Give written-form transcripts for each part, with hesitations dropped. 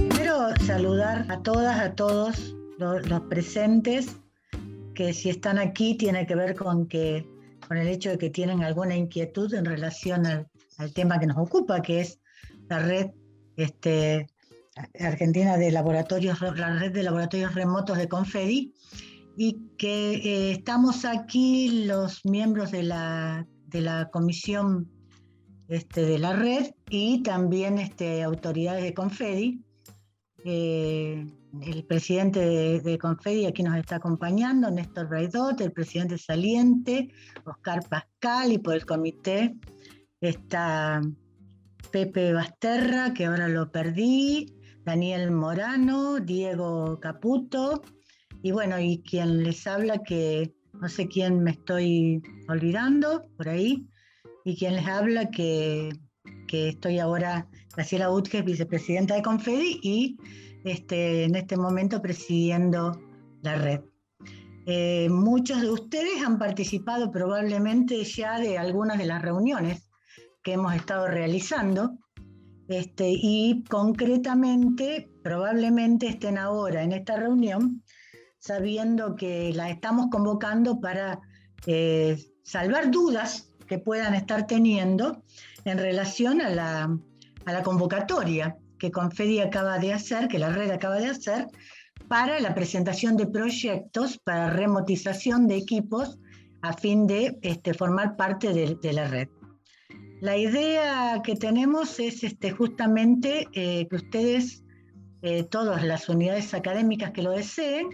Quiero saludar a todas, a todos los presentes, que si están aquí tiene que ver con el hecho de que tienen alguna inquietud en relación al tema que nos ocupa, que es la red argentina de laboratorios, la red de laboratorios remotos de Confedi, y que estamos aquí los miembros de la comisión de la red y también autoridades de Confedi. El presidente de Confedi aquí nos está acompañando, Néstor Braidot, el presidente saliente, Oscar Pascal, y por el comité está Pepe Basterra, que ahora lo perdí, Daniel Morano, Diego Caputo, y bueno, y quien les habla, que no sé quién me estoy olvidando por ahí, y quien les habla, que estoy ahora, Graciela Utges, vicepresidenta de Confedi, y en este momento presidiendo la red. Muchos de ustedes han participado probablemente ya de algunas de las reuniones que hemos estado realizando, y concretamente probablemente estén ahora en esta reunión sabiendo que la estamos convocando para salvar dudas que puedan estar teniendo en relación a la convocatoria que Confedi acaba de hacer, que la red acaba de hacer, para la presentación de proyectos para remotización de equipos a fin de formar parte de la red. La idea que tenemos es justamente que ustedes, todas las unidades académicas que lo deseen,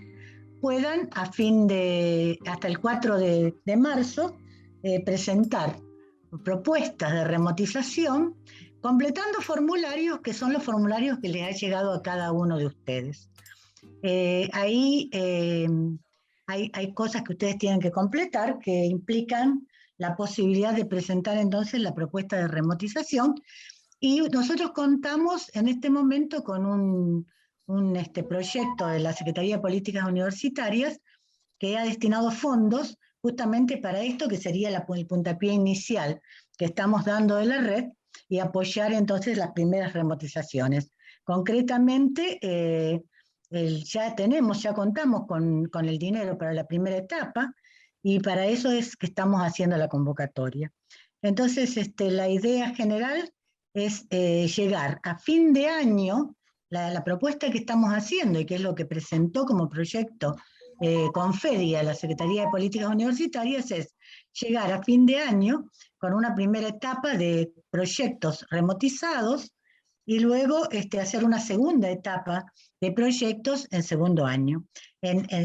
puedan hasta el 4 de marzo presentar propuestas de remotización, completando formularios que son los formularios que les ha llegado a cada uno de ustedes. Ahí hay cosas que ustedes tienen que completar que implican la posibilidad de presentar entonces la propuesta de remotización, y nosotros contamos en este momento con un proyecto de la Secretaría de Políticas Universitarias que ha destinado fondos justamente para esto, que sería el puntapié inicial que estamos dando de la red, y apoyar entonces las primeras remotizaciones. Concretamente, ya contamos con el dinero para la primera etapa, y para eso es que estamos haciendo la convocatoria. Entonces, la idea general es llegar a fin de año. La propuesta que estamos haciendo, y que es lo que presentó como proyecto Confedi a la Secretaría de Políticas Universitarias, es llegar a fin de año con una primera etapa de proyectos remotizados, y luego hacer una segunda etapa de proyectos en segundo año.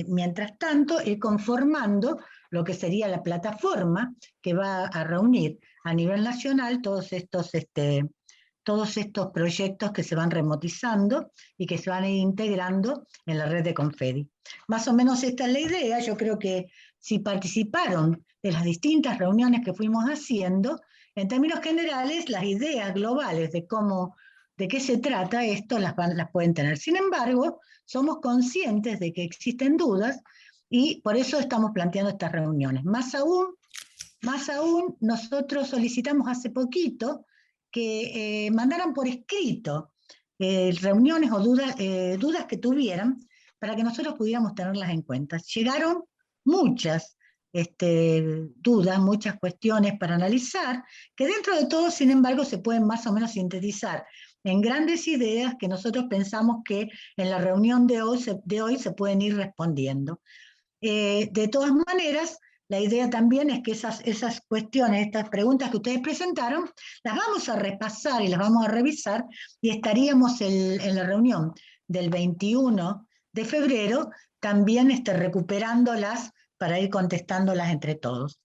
Mientras tanto, ir conformando lo que sería la plataforma que va a reunir a nivel nacional todos estos proyectos que se van remotizando y que se van a ir integrando en la red de Confedi. Más o menos esta es la idea. Yo creo que si participaron de las distintas reuniones que fuimos haciendo, en términos generales, las ideas globales de qué se trata esto las pueden tener. Sin embargo, somos conscientes de que existen dudas, y por eso estamos planteando estas reuniones. Más aún, nosotros solicitamos hace poquito que mandaran por escrito reuniones o dudas que tuvieran, para que nosotros pudiéramos tenerlas en cuenta. Llegaron muchas dudas, muchas cuestiones para analizar, que dentro de todo, sin embargo, se pueden más o menos sintetizar en grandes ideas que nosotros pensamos que en la reunión de hoy se pueden ir respondiendo. De todas maneras, la idea también es que esas cuestiones, estas preguntas que ustedes presentaron, las vamos a repasar y las vamos a revisar, y estaríamos en la reunión del 21 de febrero también recuperándolas para ir contestándolas entre todos.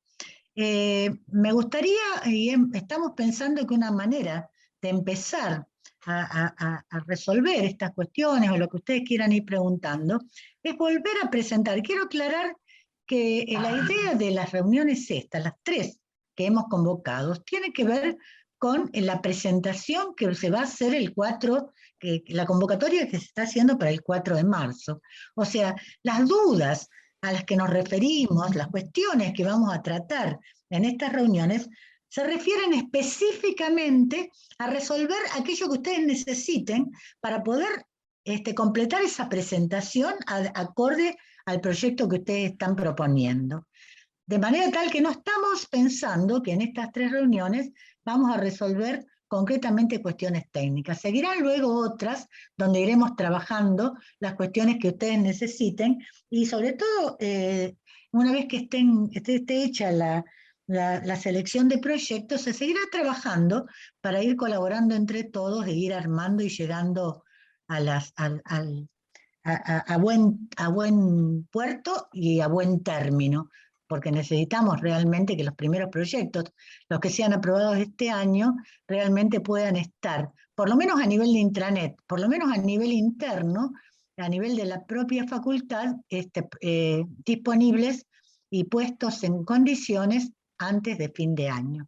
Me gustaría, y estamos pensando que una manera de empezar a resolver estas cuestiones, o lo que ustedes quieran ir preguntando, es volver a presentar. Quiero aclarar que la idea de las reuniones estas, las tres que hemos convocado, tiene que ver con la presentación que se va a hacer el 4, la convocatoria que se está haciendo para el 4 de marzo. O sea, las dudas a las que nos referimos, las cuestiones que vamos a tratar en estas reuniones, se refieren específicamente a resolver aquello que ustedes necesiten para poder completar esa presentación acorde al proyecto que ustedes están proponiendo. De manera tal que no estamos pensando que en estas 3 reuniones vamos a resolver concretamente cuestiones técnicas. Seguirán luego otras donde iremos trabajando las cuestiones que ustedes necesiten y sobre todo una vez que esté hecha la selección de proyectos, se seguirá trabajando para ir colaborando entre todos e ir armando y llegando a, a buen puerto y a buen término, porque necesitamos realmente que los primeros proyectos, los que sean aprobados este año, realmente puedan estar, por lo menos a nivel de intranet, por lo menos a nivel interno, a nivel de la propia facultad, disponibles y puestos en condiciones antes de fin de año.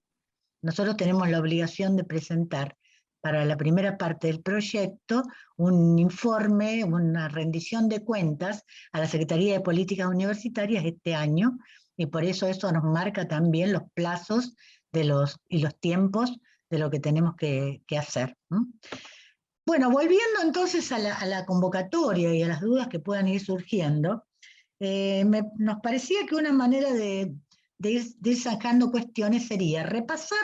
Nosotros tenemos la obligación de presentar para la primera parte del proyecto un informe, una rendición de cuentas a la Secretaría de Políticas Universitarias este año, y por eso nos marca también los plazos y los tiempos de lo que tenemos que hacer. Bueno, volviendo entonces a la convocatoria y a las dudas que puedan ir surgiendo, nos parecía que una manera de ir sacando cuestiones sería repasar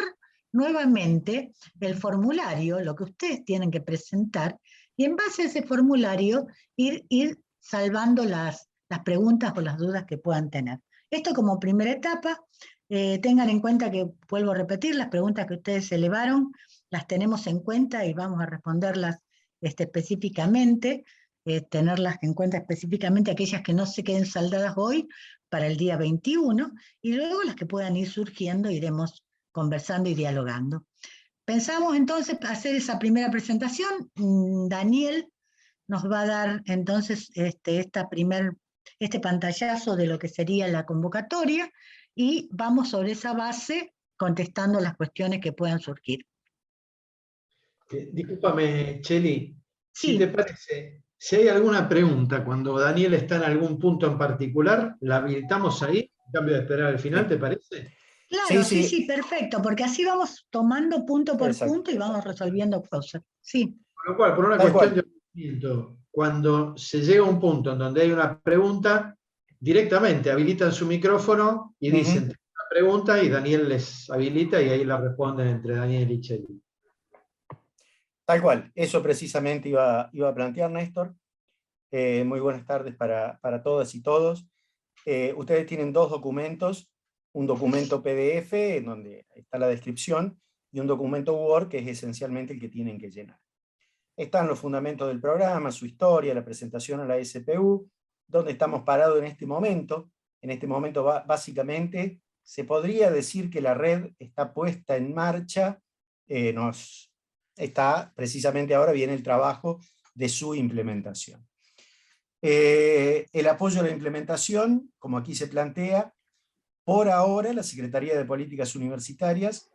nuevamente el formulario, lo que ustedes tienen que presentar, y en base a ese formulario ir salvando las preguntas o las dudas que puedan tener. Esto como primera etapa. Tengan en cuenta que, vuelvo a repetir, las preguntas que ustedes elevaron las tenemos en cuenta y vamos a responderlas específicamente, tenerlas en cuenta específicamente aquellas que no se queden saldadas hoy para el día 21, y luego las que puedan ir surgiendo iremos conversando y dialogando. Pensamos entonces hacer esa primera presentación. Daniel nos va a dar entonces este pantallazo de lo que sería la convocatoria y vamos sobre esa base contestando las cuestiones que puedan surgir. Discúlpame, Cheli, si te Sí. parece, si hay alguna pregunta cuando Daniel está en algún punto en particular, la habilitamos ahí, en cambio de esperar al final, ¿te parece? Claro, Sí, sí, perfecto, porque así vamos tomando punto por exacto. punto y vamos resolviendo cosas. Sí. Con lo cual, por una Tal cuestión cual. de ordenamiento, cuando se llega a un punto en donde hay una pregunta, directamente habilitan su micrófono y dicen "Tengo una pregunta", y Daniel les habilita y ahí la responden entre Daniel y Cheli. Tal cual, eso precisamente iba a plantear, Néstor. Muy buenas tardes para todas y todos. Ustedes tienen 2 documentos, un documento PDF en donde está la descripción y un documento Word que es esencialmente el que tienen que llenar. Están los fundamentos del programa, su historia, la presentación a la SPU, donde estamos parados en este momento. En este momento básicamente se podría decir que la red está puesta en marcha, está precisamente ahora viene el trabajo de su implementación. El apoyo a la implementación, como aquí se plantea, por ahora la Secretaría de Políticas Universitarias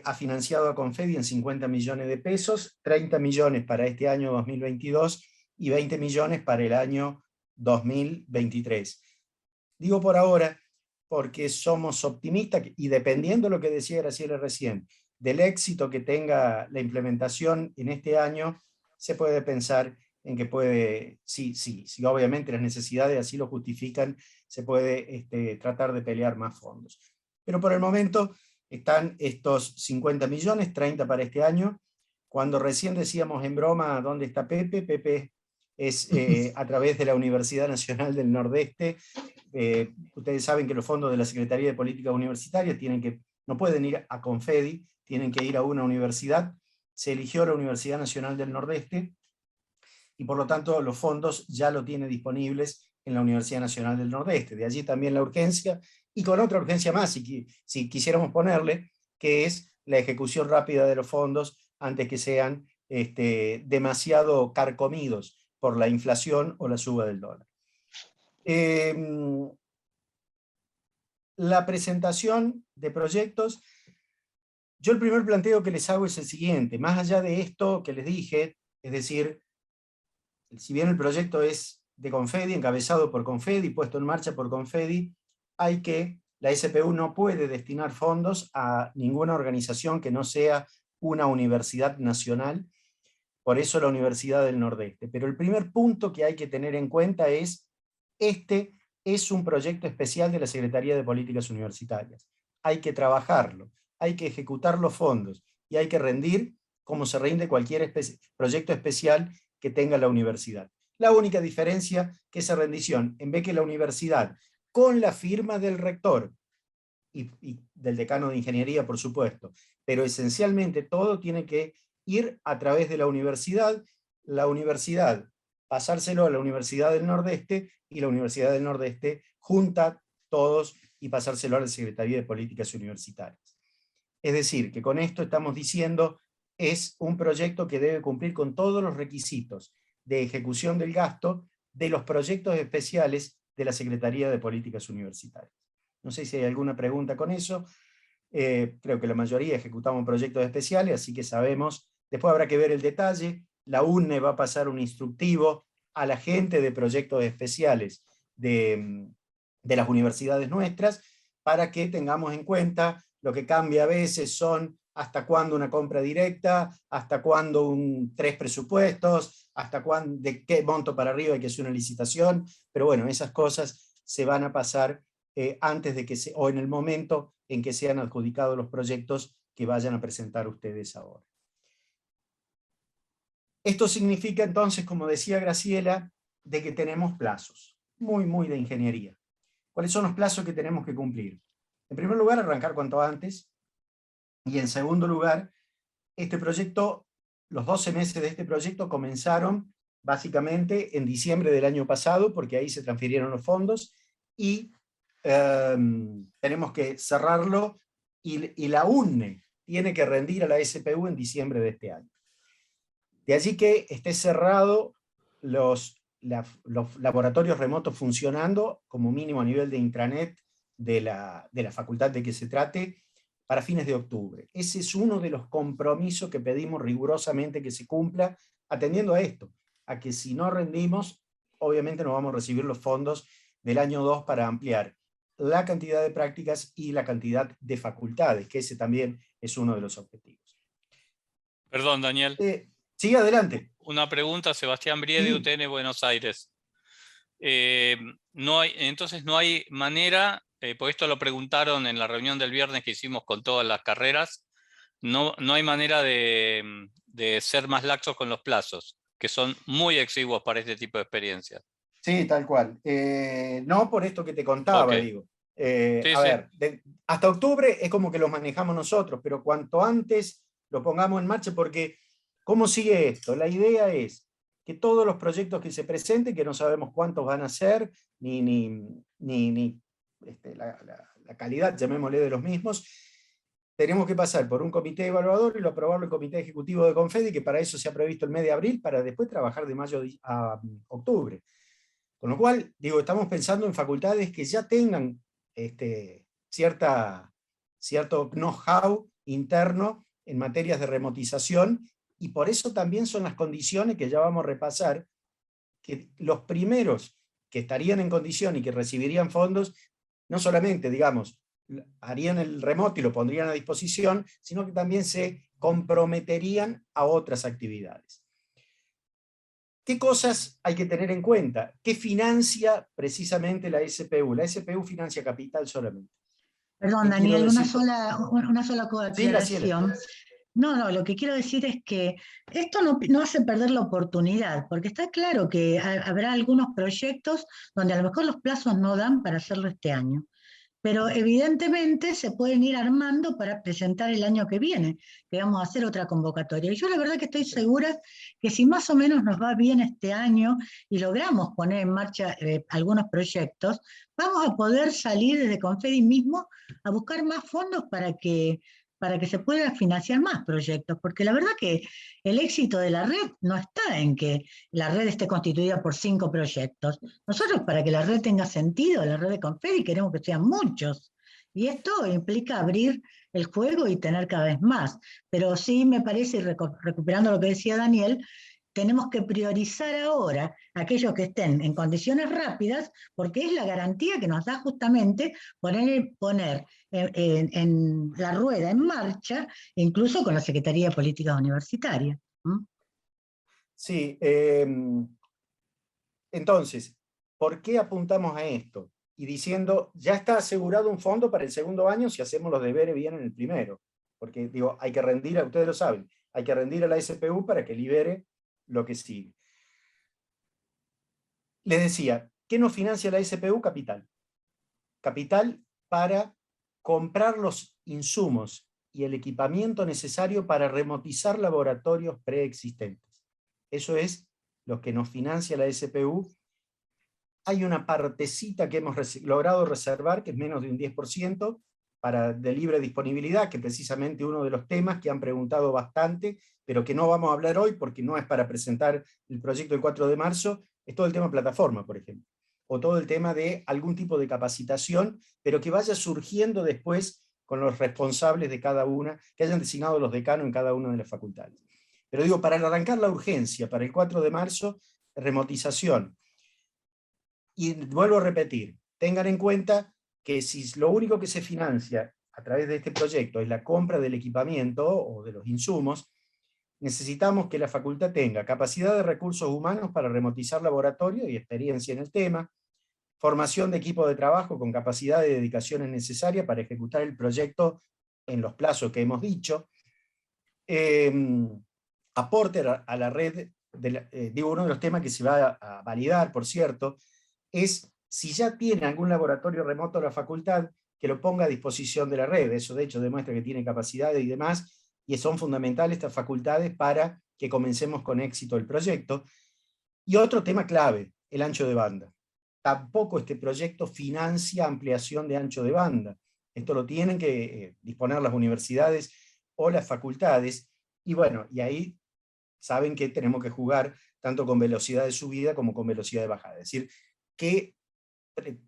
ha financiado a Confedi en 50 millones de pesos, 30 millones para este año 2022 y 20 millones para el año 2023. Digo por ahora porque somos optimistas y dependiendo de lo que decía Graciela recién, del éxito que tenga la implementación en este año, se puede pensar en que puede, sí, obviamente las necesidades así lo justifican, se puede tratar de pelear más fondos. Pero por el momento están estos 50 millones, 30 para este año. Cuando recién decíamos en broma, ¿dónde está Pepe? Pepe es a través de la Universidad Nacional del Nordeste. Ustedes saben que los fondos de la Secretaría de Políticas Universitarias no pueden ir a Confedi, tienen que ir a una universidad. Se eligió la Universidad Nacional del Nordeste, y por lo tanto los fondos ya lo tiene disponibles en la Universidad Nacional del Nordeste. De allí también la urgencia, y con otra urgencia más, si quisiéramos ponerle, que es la ejecución rápida de los fondos antes que sean demasiado carcomidos por la inflación o la suba del dólar. La presentación de proyectos, yo el primer planteo que les hago es el siguiente: más allá de esto que les dije, es decir, si bien el proyecto es de Confedi, encabezado por Confedi, puesto en marcha por Confedi, hay que la SPU no puede destinar fondos a ninguna organización que no sea una universidad nacional, por eso la Universidad del Nordeste. Pero el primer punto que hay que tener en cuenta es, este es un proyecto especial de la Secretaría de Políticas Universitarias. Hay que trabajarlo, hay que ejecutar los fondos y hay que rendir como se rinde cualquier proyecto especial que tenga la universidad. La única diferencia que esa rendición, en vez que la universidad, con la firma del rector y del decano de ingeniería, por supuesto, pero esencialmente todo tiene que ir a través de la universidad pasárselo a la Universidad del Nordeste, y la Universidad del Nordeste junta todos y pasárselo a la Secretaría de Políticas Universitarias. Es decir, que con esto estamos diciendo, es un proyecto que debe cumplir con todos los requisitos de ejecución del gasto de los proyectos especiales de la Secretaría de Políticas Universitarias. No sé si hay alguna pregunta con eso. Creo que la mayoría ejecutamos proyectos especiales, así que sabemos. Después habrá que ver el detalle. La UNE va a pasar un instructivo a la gente de proyectos especiales de las universidades nuestras, para que tengamos en cuenta. Lo que cambia a veces son hasta cuándo una compra directa, hasta cuándo 3 presupuestos, hasta cuándo, de qué monto para arriba hay que hacer una licitación, pero bueno, esas cosas se van a pasar antes de que o en el momento en que sean adjudicados los proyectos que vayan a presentar ustedes ahora. Esto significa entonces, como decía Graciela, de que tenemos plazos, muy de ingeniería. ¿Cuáles son los plazos que tenemos que cumplir? En primer lugar, arrancar cuanto antes, y en segundo lugar, este proyecto, los 12 meses de este proyecto comenzaron básicamente en diciembre del año pasado, porque ahí se transfirieron los fondos, y tenemos que cerrarlo, y la UNE tiene que rendir a la SPU en diciembre de este año. De allí que esté cerrado los laboratorios remotos funcionando, como mínimo a nivel de intranet de la facultad de que se trate, para fines de octubre. Ese es uno de los compromisos que pedimos rigurosamente que se cumpla, atendiendo a esto, a que si no rendimos, obviamente no vamos a recibir los fondos del año 2 para ampliar la cantidad de prácticas y la cantidad de facultades, que ese también es uno de los objetivos. Perdón, Daniel. Sí, adelante. Una pregunta, Sebastián Briede, Sí. UTN Buenos Aires. Entonces no hay manera, por esto lo preguntaron en la reunión del viernes que hicimos con todas las carreras, no hay manera de ser más laxos con los plazos, que son muy exiguos para este tipo de experiencias. Sí, tal cual. No por esto que te contaba, Okay. digo. Sí, a ver, hasta octubre es como que los manejamos nosotros, pero cuanto antes lo pongamos en marcha, porque ¿cómo sigue esto? La idea es que todos los proyectos que se presenten, que no sabemos cuántos van a ser, ni la calidad, llamémosle, de los mismos, tenemos que pasar por un comité evaluador y lo aprobarlo el comité ejecutivo de Confedi, que para eso se ha previsto el mes de abril, para después trabajar de mayo a octubre. Con lo cual, digo, estamos pensando en facultades que ya tengan cierto know-how interno en materias de remotización, y por eso también son las condiciones que ya vamos a repasar, que los primeros que estarían en condición y que recibirían fondos, no solamente, digamos, harían el remoto y lo pondrían a disposición, sino que también se comprometerían a otras actividades. ¿Qué cosas hay que tener en cuenta? ¿Qué financia precisamente la SPU? La SPU financia capital solamente. Perdón, Daniel, una sola aclaración. No, lo que quiero decir es que esto no hace perder la oportunidad, porque está claro que habrá algunos proyectos donde a lo mejor los plazos no dan para hacerlo este año, pero evidentemente se pueden ir armando para presentar el año que viene, que vamos a hacer otra convocatoria. Y yo la verdad que estoy segura que si más o menos nos va bien este año y logramos poner en marcha algunos proyectos, vamos a poder salir desde Confedi mismo a buscar más fondos para que se puedan financiar más proyectos, porque la verdad que el éxito de la red no está en que la red esté constituida por 5 proyectos. Nosotros, para que la red tenga sentido, la red de Confedi, queremos que sean muchos, y esto implica abrir el juego y tener cada vez más. Pero sí me parece, recuperando lo que decía Daniel, tenemos que priorizar ahora aquellos que estén en condiciones rápidas, porque es la garantía que nos da justamente poner en la rueda en marcha, incluso con la Secretaría de Políticas Universitarias. Sí, entonces, ¿por qué apuntamos a esto? Y diciendo, ya está asegurado un fondo para el segundo año si hacemos los deberes bien en el primero. Porque, digo, hay que rendir, ustedes lo saben, hay que rendir a la SPU para que libere lo que sigue. Les decía, ¿qué nos financia la SPU? Capital. Capital para comprar los insumos y el equipamiento necesario para remotizar laboratorios preexistentes. Eso es lo que nos financia la SPU. Hay una partecita que hemos logrado reservar, que es menos de un 10%, de libre disponibilidad, que precisamente uno de los temas que han preguntado bastante, pero que no vamos a hablar hoy porque no es para presentar el proyecto del 4 de marzo, es todo el tema plataforma, por ejemplo, o todo el tema de algún tipo de capacitación, pero que vaya surgiendo después con los responsables de cada una, que hayan designado los decanos en cada una de las facultades. Pero digo, para arrancar la urgencia, para el 4 de marzo, remotización. Y vuelvo a repetir, tengan en cuenta que si lo único que se financia a través de este proyecto es la compra del equipamiento o de los insumos, necesitamos que la facultad tenga capacidad de recursos humanos para remotizar laboratorios y experiencia en el tema, formación de equipo de trabajo con capacidad de dedicaciones necesarias para ejecutar el proyecto en los plazos que hemos dicho, aporte a la red, digo, uno de los temas que se va a validar, por cierto, es si ya tiene algún laboratorio remoto la facultad, que lo ponga a disposición de la red. Eso de hecho demuestra que tiene capacidades y demás, y son fundamentales estas facultades para que comencemos con éxito el proyecto. Y otro tema clave, el ancho de banda. Tampoco este proyecto financia ampliación de ancho de banda. Esto lo tienen que disponer las universidades o las facultades, y bueno, y ahí saben que tenemos que jugar tanto con velocidad de subida como con velocidad de bajada. Es decir,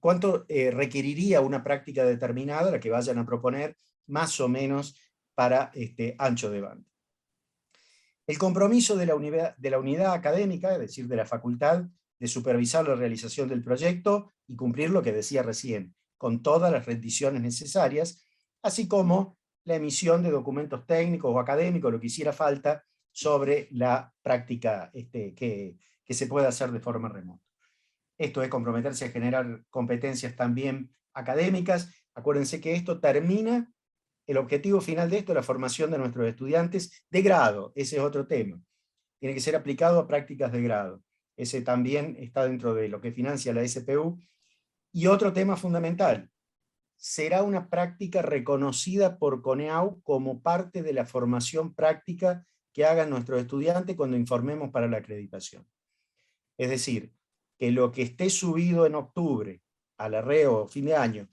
cuánto requeriría una práctica determinada, la que vayan a proponer, más o menos para ancho de banda. El compromiso de la unidad académica, es decir, de la facultad, de supervisar la realización del proyecto y cumplir lo que decía recién, con todas las rendiciones necesarias, así como la emisión de documentos técnicos o académicos, lo que hiciera falta, sobre la práctica que se pueda hacer de forma remota. Esto es comprometerse a generar competencias también académicas. Acuérdense que esto termina, el objetivo final de esto es la formación de nuestros estudiantes de grado, ese es otro tema. Tiene que ser aplicado a prácticas de grado. Ese también está dentro de lo que financia la SPU. Y otro tema fundamental, será una práctica reconocida por CONEAU como parte de la formación práctica que hagan nuestros estudiantes cuando informemos para la acreditación. Es decir, que lo que esté subido en octubre a la red o fin de año,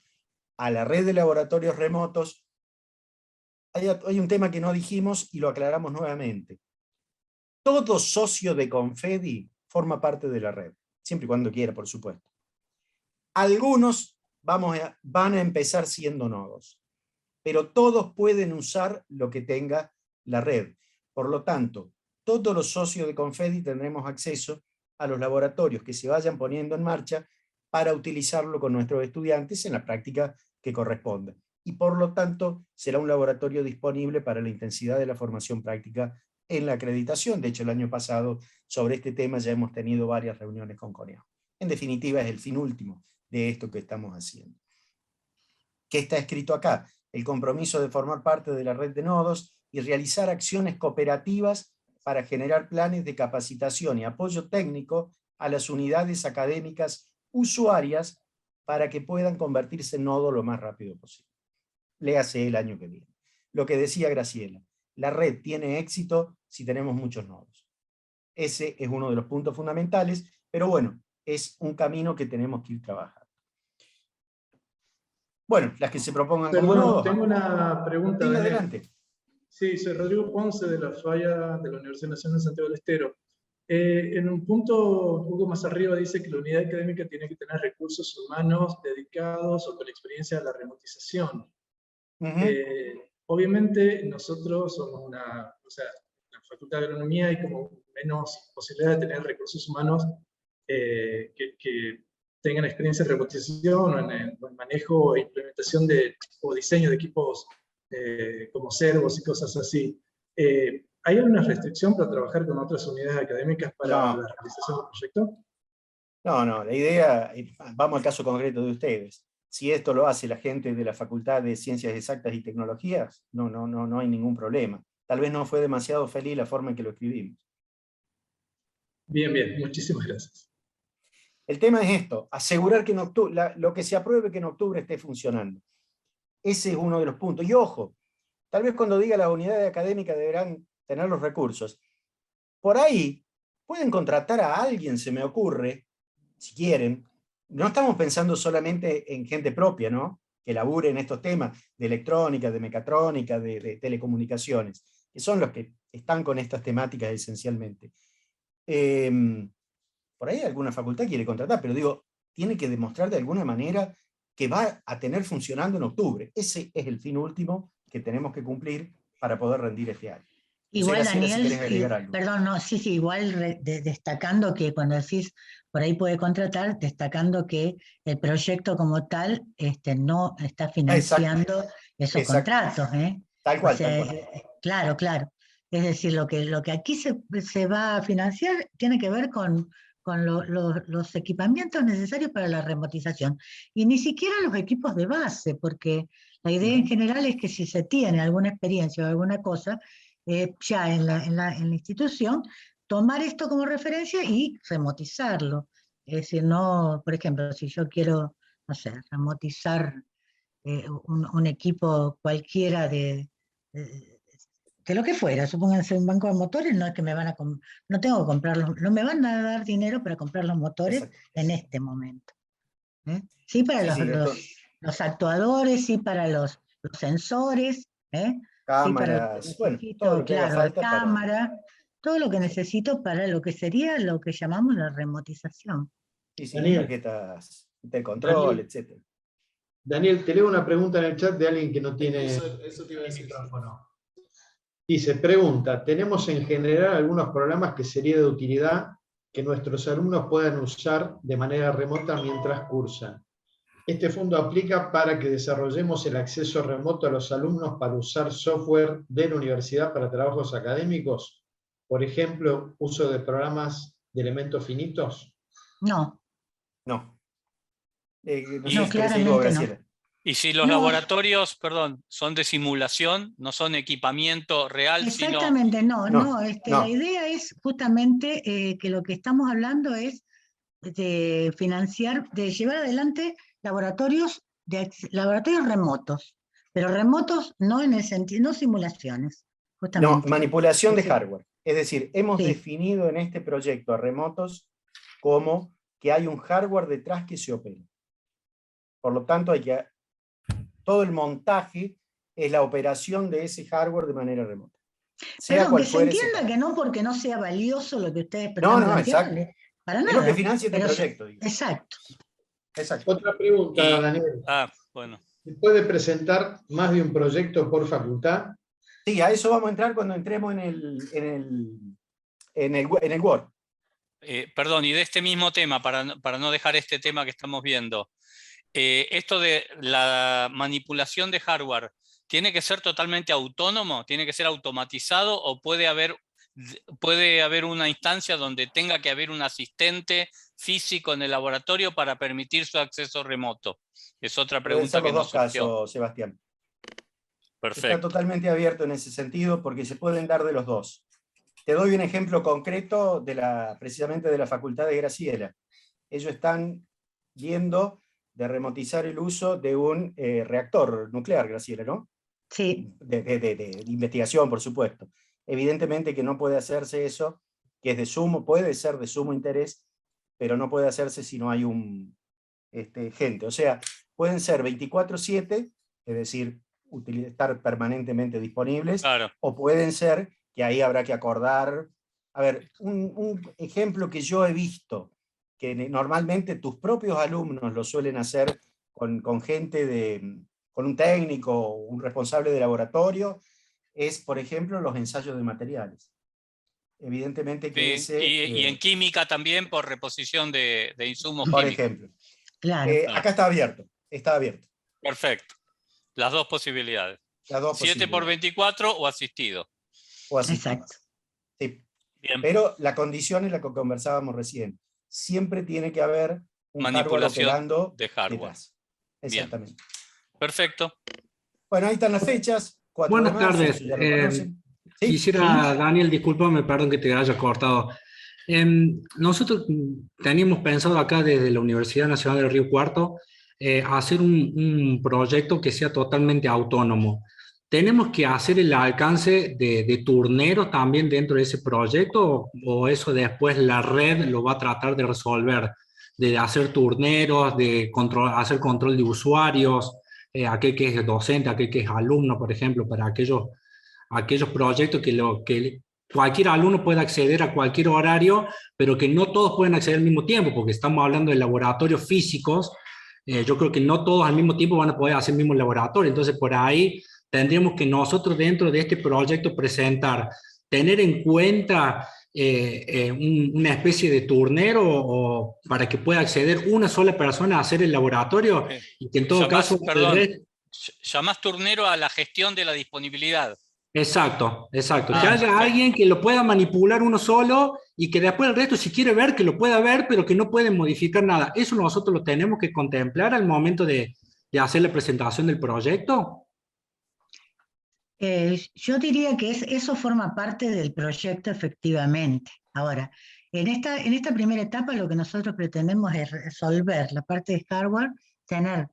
a la red de laboratorios remotos, hay un tema que no dijimos y lo aclaramos nuevamente. Todo socio de Confedi forma parte de la red, siempre y cuando quiera, por supuesto. Algunos van a empezar siendo nodos, pero todos pueden usar lo que tenga la red. Por lo tanto, todos los socios de Confedi tendremos acceso a los laboratorios que se vayan poniendo en marcha para utilizarlo con nuestros estudiantes en la práctica que corresponda. Y por lo tanto, será un laboratorio disponible para la intensidad de la formación práctica en la acreditación. De hecho, el año pasado, sobre este tema, ya hemos tenido varias reuniones con CONEAU. En definitiva, es el fin último de esto que estamos haciendo. ¿Qué está escrito acá? El compromiso de formar parte de la red de nodos y realizar acciones cooperativas para generar planes de capacitación y apoyo técnico a las unidades académicas usuarias para que puedan convertirse en nodo lo más rápido posible. Léase el año que viene. Lo que decía Graciela, la red tiene éxito si tenemos muchos nodos. Ese es uno de los puntos fundamentales, pero bueno, es un camino que tenemos que ir trabajando. Bueno, las que se propongan como nodos. Tengo una pregunta. Dime adelante. Sí, soy Rodrigo Ponce de la Falla de la Universidad Nacional de Santiago del Estero. En un punto un poco más arriba dice que la unidad académica tiene que tener recursos humanos dedicados o con experiencia a la remotización. Obviamente nosotros somos la Facultad de Agronomía hay como menos posibilidad de tener recursos humanos que tengan experiencia en robotización o en el manejo e implementación o diseño de equipos como servos y cosas así. ¿Hay alguna restricción para trabajar con otras unidades académicas para la realización del proyecto? No, la idea, vamos al caso concreto de ustedes. Si esto lo hace la gente de la Facultad de Ciencias Exactas y Tecnologías, no hay ningún problema. Tal vez no fue demasiado feliz la forma en que lo escribimos. Bien, muchísimas gracias. El tema es esto, asegurar que en octubre, lo que se apruebe que en octubre esté funcionando. Ese es uno de los puntos. Y ojo, tal vez cuando diga las unidades académicas deberán tener los recursos. Por ahí pueden contratar a alguien, se me ocurre, si quieren. No estamos pensando solamente en gente propia, ¿no? Que labure en estos temas de electrónica, de mecatrónica, de telecomunicaciones, que son los que están con estas temáticas esencialmente. Por ahí alguna facultad quiere contratar, pero digo, tiene que demostrar de alguna manera que va a tener funcionando en octubre. Ese es el fin último que tenemos que cumplir para poder rendir este año. Igual, Graciela, Daniel, si querés agregar algo. perdón, no, sí, igual destacando que cuando decís por ahí puede contratar, destacando que el proyecto como tal no está financiando esos contratos. Tal cual, o sea, tal cual. Claro. Es decir, lo que aquí se va a financiar tiene que ver con los equipamientos necesarios para la remotización. Y ni siquiera los equipos de base, porque la idea en general es que si se tiene alguna experiencia o alguna cosa, ya en la institución, tomar esto como referencia y remotizarlo. Es decir, no, por ejemplo, si yo quiero, no sé, remotizar un equipo cualquiera de lo que fuera, supónganse un banco de motores, no es que me van a no tengo que comprarlos, no me van a dar dinero para comprar los motores en este momento. Sí para los actuadores, sí para los sensores, cámaras, sí bueno, todo lo que haga falta cámara, todo lo que necesito para lo que sería lo que llamamos la remotización. Sí, Daniel, tarjetas de control, etc. Daniel, te leo una pregunta en el chat de alguien que no tiene Eso te iba a decir. micrófono. Dice, pregunta, ¿tenemos en general algunos programas que sería de utilidad que nuestros alumnos puedan usar de manera remota mientras cursan? Este fondo aplica para que desarrollemos el acceso remoto a los alumnos para usar software de la universidad para trabajos académicos. Por ejemplo, uso de programas de elementos finitos. No. No. No, claramente no. Y si los laboratorios, perdón, son de simulación, no son equipamiento real, exactamente, sino... no. La idea es justamente que lo que estamos hablando es de financiar, de llevar adelante laboratorios remotos, pero remotos no en el sentido, no simulaciones, justamente. No, manipulación de hardware. Es decir, hemos definido en este proyecto a remotos como que hay un hardware detrás que se opera. Por lo tanto, todo el montaje es la operación de ese hardware de manera remota. Perdón, que se entienda que no porque no sea valioso lo que ustedes pretenden exacto. para nada. Es lo que financia este proyecto. Digo. Exacto. Otra pregunta, Daniel. Bueno. ¿Se puede presentar más de un proyecto por facultad? Sí, a eso vamos a entrar cuando entremos en el Word. Perdón, y de este mismo tema, para no dejar este tema que estamos viendo, esto de la manipulación de hardware, ¿tiene que ser totalmente autónomo? ¿Tiene que ser automatizado? ¿O puede haber una instancia donde tenga que haber un asistente físico en el laboratorio para permitir su acceso remoto? Es otra pregunta que nos surgió. Pueden ser los dos casos, Sebastián. Perfecto. Está totalmente abierto en ese sentido porque se pueden dar de los dos. Te doy un ejemplo concreto precisamente de la Facultad de Graciela. Ellos están viendo de remotizar el uso de un reactor nuclear, Graciela, ¿no? Sí. De investigación, por supuesto. Evidentemente que no puede hacerse eso, que es puede ser de sumo interés, pero no puede hacerse si no hay gente. O sea, pueden ser 24/7, es decir, estar permanentemente disponibles, claro. O pueden ser que ahí habrá que acordar. A ver, un ejemplo que yo he visto, que normalmente tus propios alumnos lo suelen hacer con gente con un técnico, un responsable de laboratorio, es, por ejemplo, los ensayos de materiales. evidentemente que Sí, y en química también por reposición de insumos por químicos. ejemplo. Claro. Acá está abierto, está abierto. Perfecto. Las dos posibilidades. Las dos 7 por posibilidades. 24 o asistido. O asistido. Exacto. Sí. Bien. Pero la condición es la que conversábamos recién. Siempre tiene que haber un hardware Manipulación operando de hardware. detrás. Bien. Exactamente. Perfecto. Bueno, ahí están las fechas. 4 Buenas de marzo, tardes. eso ya lo conocen. ¿Sí? Quisiera, Daniel, discúlpame, perdón que te haya cortado. Nosotros teníamos pensado acá desde la Universidad Nacional del Río Cuarto hacer un proyecto que sea totalmente autónomo. ¿Tenemos que hacer el alcance de turneros también dentro de ese proyecto o eso después la red lo va a tratar de resolver? De hacer turneros, de hacer control de usuarios, aquel que es docente, aquel que es alumno, por ejemplo, para aquellos proyectos que cualquier alumno pueda acceder a cualquier horario, pero que no todos pueden acceder al mismo tiempo, porque estamos hablando de laboratorios físicos. Yo creo que no todos al mismo tiempo van a poder hacer el mismo laboratorio, entonces por ahí tendríamos que nosotros dentro de este proyecto presentar, tener en cuenta una especie de turnero o para que pueda acceder una sola persona a hacer el laboratorio y que en todo caso... Perdón, llamás turnero a la gestión de la disponibilidad. Exacto, exacto. Que haya perfecto. alguien que lo pueda manipular uno solo y que después el resto, si quiere ver, que lo pueda ver, pero que no puede modificar nada. Eso nosotros lo tenemos que contemplar al momento de hacer la presentación del proyecto. Yo diría que eso forma parte del proyecto efectivamente. Ahora, en esta primera etapa lo que nosotros pretendemos es resolver la parte de hardware, tener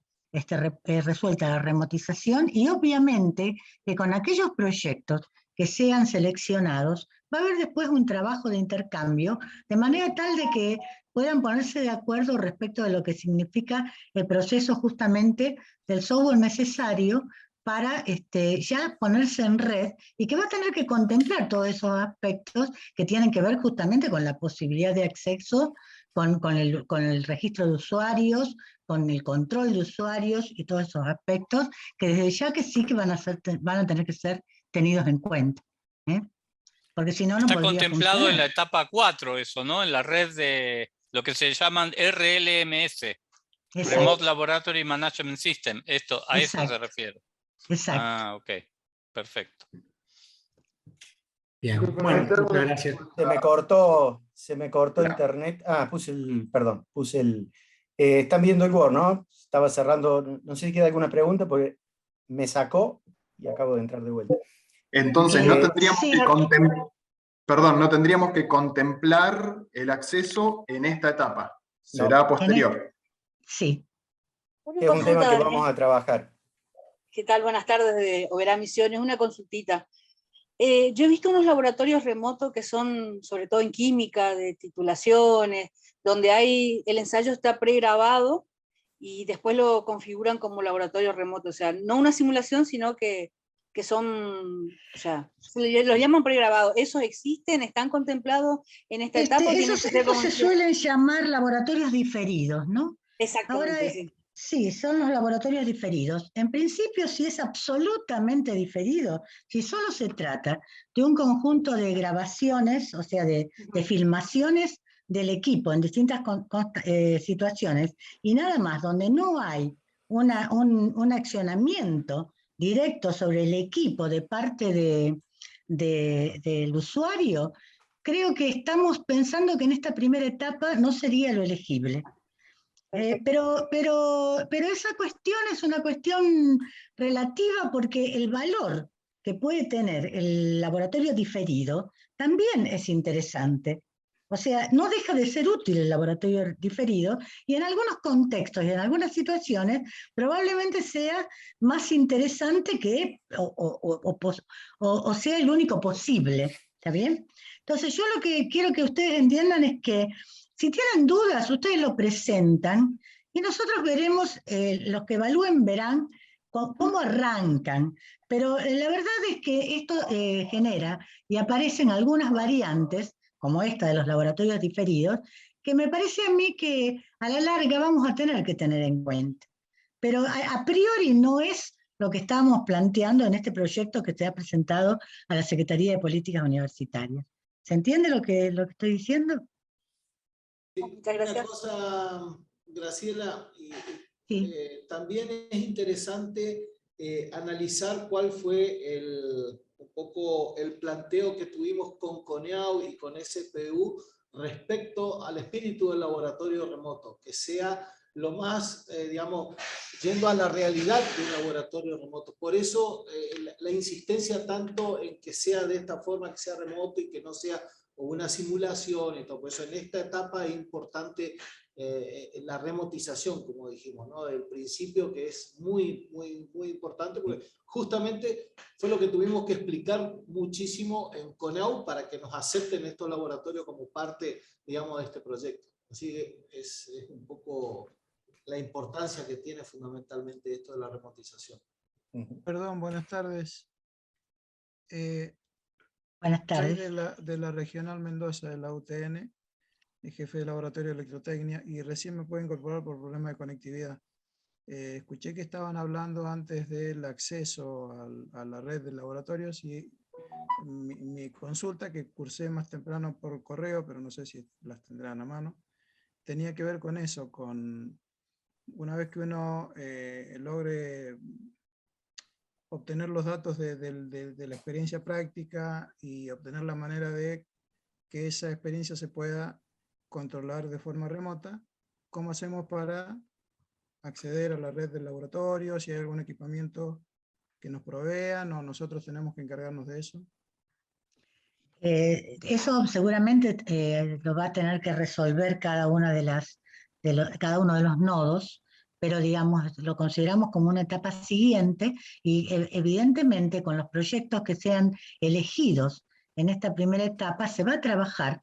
resuelta la remotización y obviamente que con aquellos proyectos que sean seleccionados va a haber después un trabajo de intercambio de manera tal de que puedan ponerse de acuerdo respecto de lo que significa el proceso justamente del software necesario para ya ponerse en red y que va a tener que contemplar todos esos aspectos que tienen que ver justamente con la posibilidad de acceso, con el registro de usuarios, con el control de usuarios y todos esos aspectos que desde ya que sí que van a tener que ser tenidos en cuenta. Porque si no, no podría contemplado funcionar. En la etapa 4 eso, ¿no? En la red de lo que se llaman RLMS. Exacto. Remote Laboratory Management System. A eso se refiere. Exacto. Ah, ok. Perfecto. Bien, bueno, muchas gracias. Se me cortó internet. Puse el... están viendo el Word, ¿no? Estaba cerrando, no sé si queda alguna pregunta porque me sacó y acabo de entrar de vuelta. Entonces no tendríamos que no tendríamos que contemplar el acceso en esta etapa. Será posterior. Sí. Es un tema que vamos a trabajar. ¿Qué tal? Buenas tardes de Oberá Misiones. Una consultita. Yo he visto unos laboratorios remotos que son, sobre todo en química, de titulaciones, donde el ensayo está pregrabado y después lo configuran como laboratorio remoto. O sea, no una simulación, sino que son, o sea, los llaman pregrabados. ¿Esos existen? ¿Están contemplados en esta etapa? Esos se suelen llamar laboratorios diferidos, ¿no? Exactamente, ahora, sí. Sí, son los laboratorios diferidos. En principio, si es absolutamente diferido, si solo se trata de un conjunto de grabaciones, o sea, de filmaciones del equipo en distintas situaciones, y nada más, donde no hay un accionamiento directo sobre el equipo de parte del usuario, creo que estamos pensando que en esta primera etapa no sería lo elegible. Pero esa cuestión es una cuestión relativa porque el valor que puede tener el laboratorio diferido también es interesante. O sea, no deja de ser útil el laboratorio diferido y en algunos contextos y en algunas situaciones probablemente sea más interesante o sea el único posible. ¿Está bien? Entonces yo lo que quiero que ustedes entiendan es que si tienen dudas, ustedes lo presentan y nosotros veremos, los que evalúen verán cómo arrancan. Pero la verdad es que esto genera y aparecen algunas variantes, como esta de los laboratorios diferidos, que me parece a mí que a la larga vamos a tener que tener en cuenta. Pero a priori no es lo que estamos planteando en este proyecto que se ha presentado a la Secretaría de Políticas Universitarias. ¿Se entiende lo que estoy diciendo? Muchas gracias. Una cosa, Graciela, Sí. también es interesante analizar cuál fue un poco el planteo que tuvimos con CONEAU y con SPU respecto al espíritu del laboratorio remoto, que sea lo más, digamos, yendo a la realidad de un laboratorio remoto. Por eso la insistencia tanto en que sea de esta forma, que sea remoto y que no sea una simulación y todo. Por eso en esta etapa es importante la remotización, como dijimos, ¿no? Del principio, que es muy, muy, muy importante, porque justamente fue lo que tuvimos que explicar muchísimo en CONEAU para que nos acepten estos laboratorios como parte, digamos, de este proyecto. Así que es un poco la importancia que tiene fundamentalmente esto de la remotización. Perdón, buenas tardes. Buenas tardes. Soy de la Regional Mendoza, de la UTN, y jefe de laboratorio de electrotecnia, y recién me puedo incorporar por problemas de conectividad. Escuché que estaban hablando antes del acceso a la red de laboratorios, y mi consulta, que cursé más temprano por correo, pero no sé si las tendrán a mano, tenía que ver con eso, con una vez que uno logre obtener los datos de la experiencia práctica y obtener la manera de que esa experiencia se pueda controlar de forma remota, ¿cómo hacemos para acceder a la red del laboratorio? Si hay algún equipamiento que nos provean, o nosotros tenemos que encargarnos de eso. Eso seguramente lo va a tener que resolver cada uno de los nodos, pero digamos, lo consideramos como una etapa siguiente, y evidentemente con los proyectos que sean elegidos en esta primera etapa se va a trabajar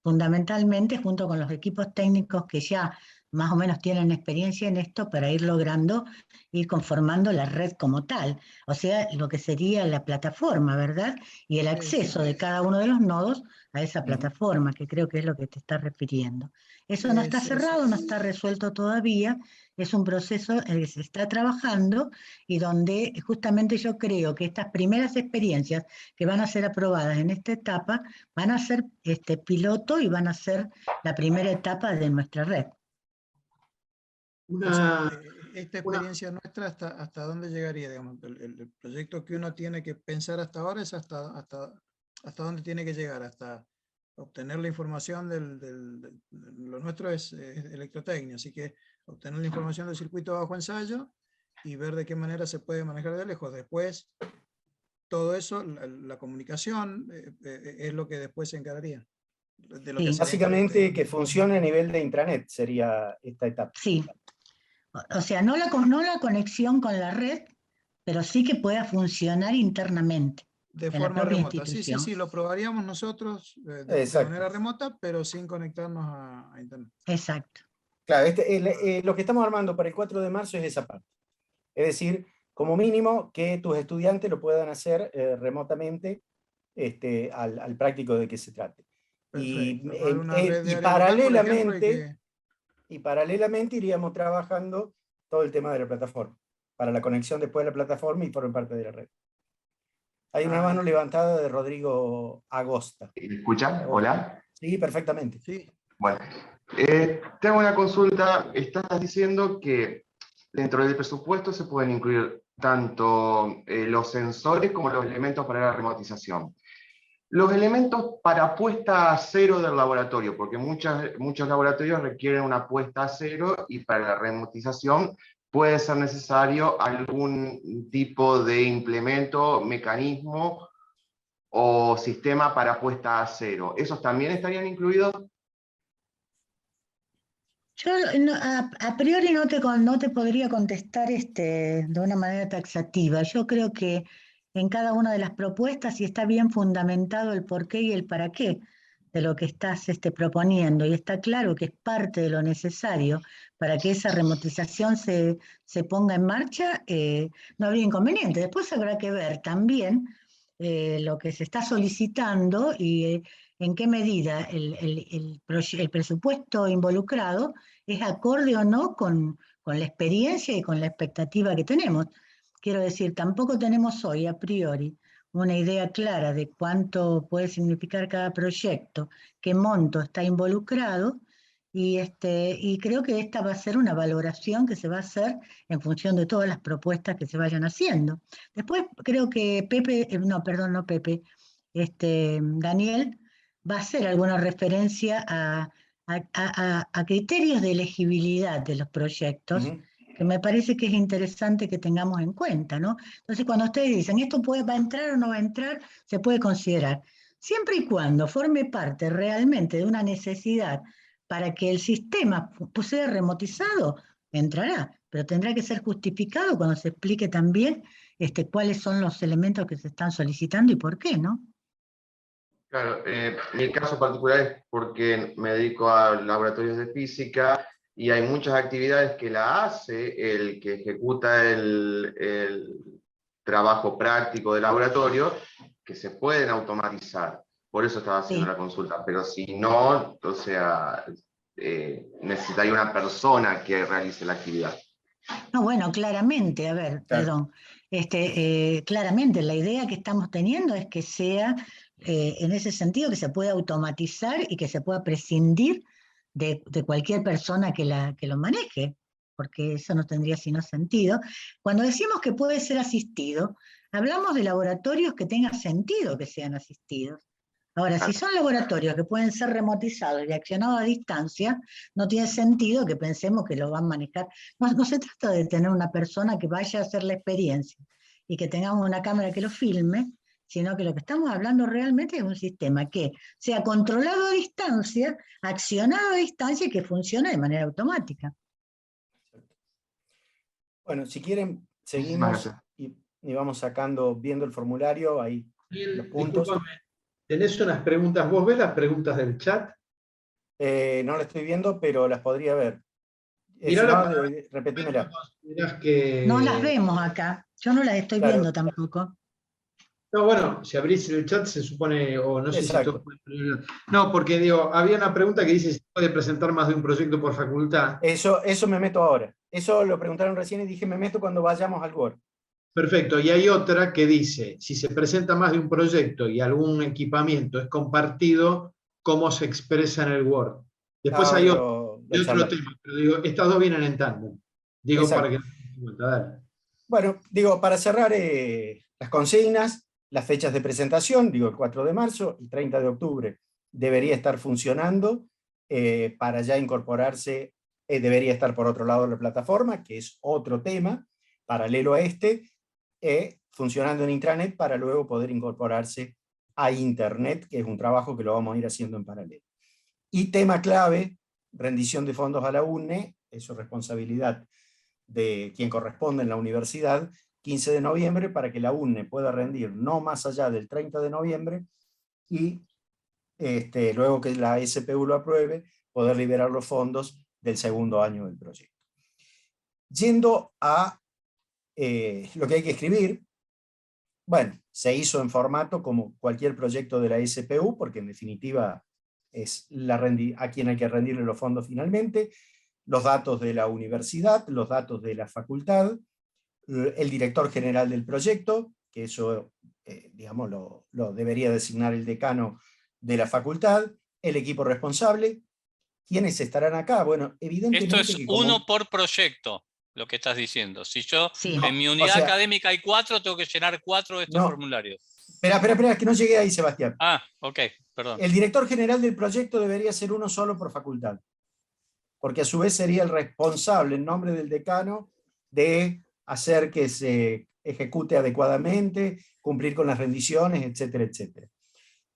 fundamentalmente junto con los equipos técnicos que ya más o menos tienen experiencia en esto, para ir logrando, ir conformando la red como tal, o sea, lo que sería la plataforma, ¿verdad? Y el acceso de cada uno de los nodos a esa plataforma, que creo que es lo que te estás refiriendo. Eso no está cerrado, no está resuelto todavía, es un proceso en el que se está trabajando, y donde justamente yo creo que estas primeras experiencias que van a ser aprobadas en esta etapa van a ser piloto y van a ser la primera etapa de nuestra red. Esta experiencia nuestra, ¿hasta dónde llegaría? Digamos, el proyecto que uno tiene que pensar hasta ahora es hasta dónde tiene que llegar, hasta obtener la información lo nuestro es electrotecnia, así que obtener la información del circuito bajo ensayo y ver de qué manera se puede manejar de lejos. Después, todo eso, la comunicación, es lo que después se encargaría. De lo que básicamente que funcione a nivel de intranet sería esta etapa. Sí. O sea, no la conexión con la red, pero sí que pueda funcionar internamente. De forma remota. Sí, lo probaríamos nosotros de manera remota, pero sin conectarnos a internet. Exacto. Claro, lo que estamos armando para el 4 de marzo es esa parte. Es decir, como mínimo que tus estudiantes lo puedan hacer remotamente al práctico de que se trate. Y paralelamente iríamos trabajando todo el tema de la plataforma, para la conexión después de la plataforma y por parte de la red. Hay una mano levantada de Rodrigo Agosta. ¿Me escuchan? ¿Hola? Sí, perfectamente. Sí. Bueno, tengo una consulta. Estás diciendo que dentro del presupuesto se pueden incluir tanto los sensores como los elementos para la remotización. Los elementos para puesta a cero del laboratorio, porque muchos laboratorios requieren una puesta a cero, y para la remotización puede ser necesario algún tipo de implemento, mecanismo o sistema para puesta a cero. ¿Esos también estarían incluidos? Yo a priori no te podría contestar de una manera taxativa. Yo creo que en cada una de las propuestas, si está bien fundamentado el por qué y el para qué de lo que estás proponiendo, y está claro que es parte de lo necesario para que esa remotización se ponga en marcha, no habría inconveniente. Después habrá que ver también lo que se está solicitando y en qué medida el presupuesto involucrado es acorde o no con la experiencia y con la expectativa que tenemos. Quiero decir, tampoco tenemos hoy a priori una idea clara de cuánto puede significar cada proyecto, qué monto está involucrado, y creo que esta va a ser una valoración que se va a hacer en función de todas las propuestas que se vayan haciendo. Después creo que Daniel va a hacer alguna referencia a criterios de elegibilidad de los proyectos, que me parece que es interesante que tengamos en cuenta, ¿no? Entonces, cuando ustedes dicen, ¿esto va a entrar o no va a entrar? Se puede considerar. Siempre y cuando forme parte realmente de una necesidad para que el sistema sea remotizado, entrará, pero tendrá que ser justificado cuando se explique también cuáles son los elementos que se están solicitando y por qué, ¿no? Claro, mi caso particular es porque me dedico a laboratorios de física y hay muchas actividades que la hace el que ejecuta el trabajo práctico de laboratorio que se pueden automatizar. Por eso estaba haciendo la consulta, pero si no, o sea, necesitaría una persona que realice la actividad. No, bueno, claramente, a ver, perdón. Claramente la idea que estamos teniendo es que sea, en ese sentido, que se pueda automatizar y que se pueda prescindir de cualquier persona que lo maneje, porque eso no tendría sino sentido. Cuando decimos que puede ser asistido, hablamos de laboratorios que tenga sentido que sean asistidos. Ahora, si son laboratorios que pueden ser remotizados y accionados a distancia, no tiene sentido que pensemos que lo van a manejar. No se trata de tener una persona que vaya a hacer la experiencia y que tengamos una cámara que lo filme, sino que lo que estamos hablando realmente es un sistema que sea controlado a distancia, accionado a distancia y que funcione de manera automática. Bueno, si quieren, seguimos y vamos sacando, viendo el formulario, ahí los puntos. Discúlpame. ¿Tenés unas preguntas? ¿Vos ves las preguntas del chat? No las estoy viendo, pero las podría ver. Repetímela. No las vemos acá. Yo no las estoy viendo tampoco. No, bueno, si abrís el chat se supone, o no sé si todo... No, porque digo, había una pregunta que dice si puede presentar más de un proyecto por facultad. Eso me meto ahora. Eso lo preguntaron recién y dije, me meto cuando vayamos al Word. Perfecto, y hay otra que dice, si se presenta más de un proyecto y algún equipamiento es compartido, ¿cómo se expresa en el Word? Después hay otro tema, pero digo, estas dos vienen en tándem. Digo, para que no se den cuenta, dale. Bueno, digo, para cerrar las consignas, las fechas de presentación, digo, el 4 de marzo y 30 de octubre debería estar funcionando para ya incorporarse, debería estar por otro lado la plataforma, que es otro tema, paralelo a funcionando en intranet para luego poder incorporarse a internet, que es un trabajo que lo vamos a ir haciendo en paralelo. Y tema clave, rendición de fondos a la UNE, eso es responsabilidad de quien corresponde en la universidad, 15 de noviembre, para que la UNE pueda rendir no más allá del 30 de noviembre, y luego que la SPU lo apruebe, poder liberar los fondos del segundo año del proyecto. Yendo a lo que hay que escribir, bueno, se hizo en formato como cualquier proyecto de la SPU, porque en definitiva es a quien hay que rendirle los fondos finalmente, los datos de la universidad, los datos de la facultad, el director general del proyecto, que eso digamos, lo debería designar el decano de la facultad, el equipo responsable. ¿Quiénes estarán acá? Bueno, evidentemente... Esto es uno por proyecto, lo que estás diciendo. Si yo en mi unidad académica hay 4, tengo que llenar 4 de estos formularios. Espera, que no llegué ahí, Sebastián. Ok, perdón. El director general del proyecto debería ser uno solo por facultad, porque a su vez sería el responsable, en nombre del decano, de hacer que se ejecute adecuadamente, cumplir con las rendiciones, etcétera, etcétera.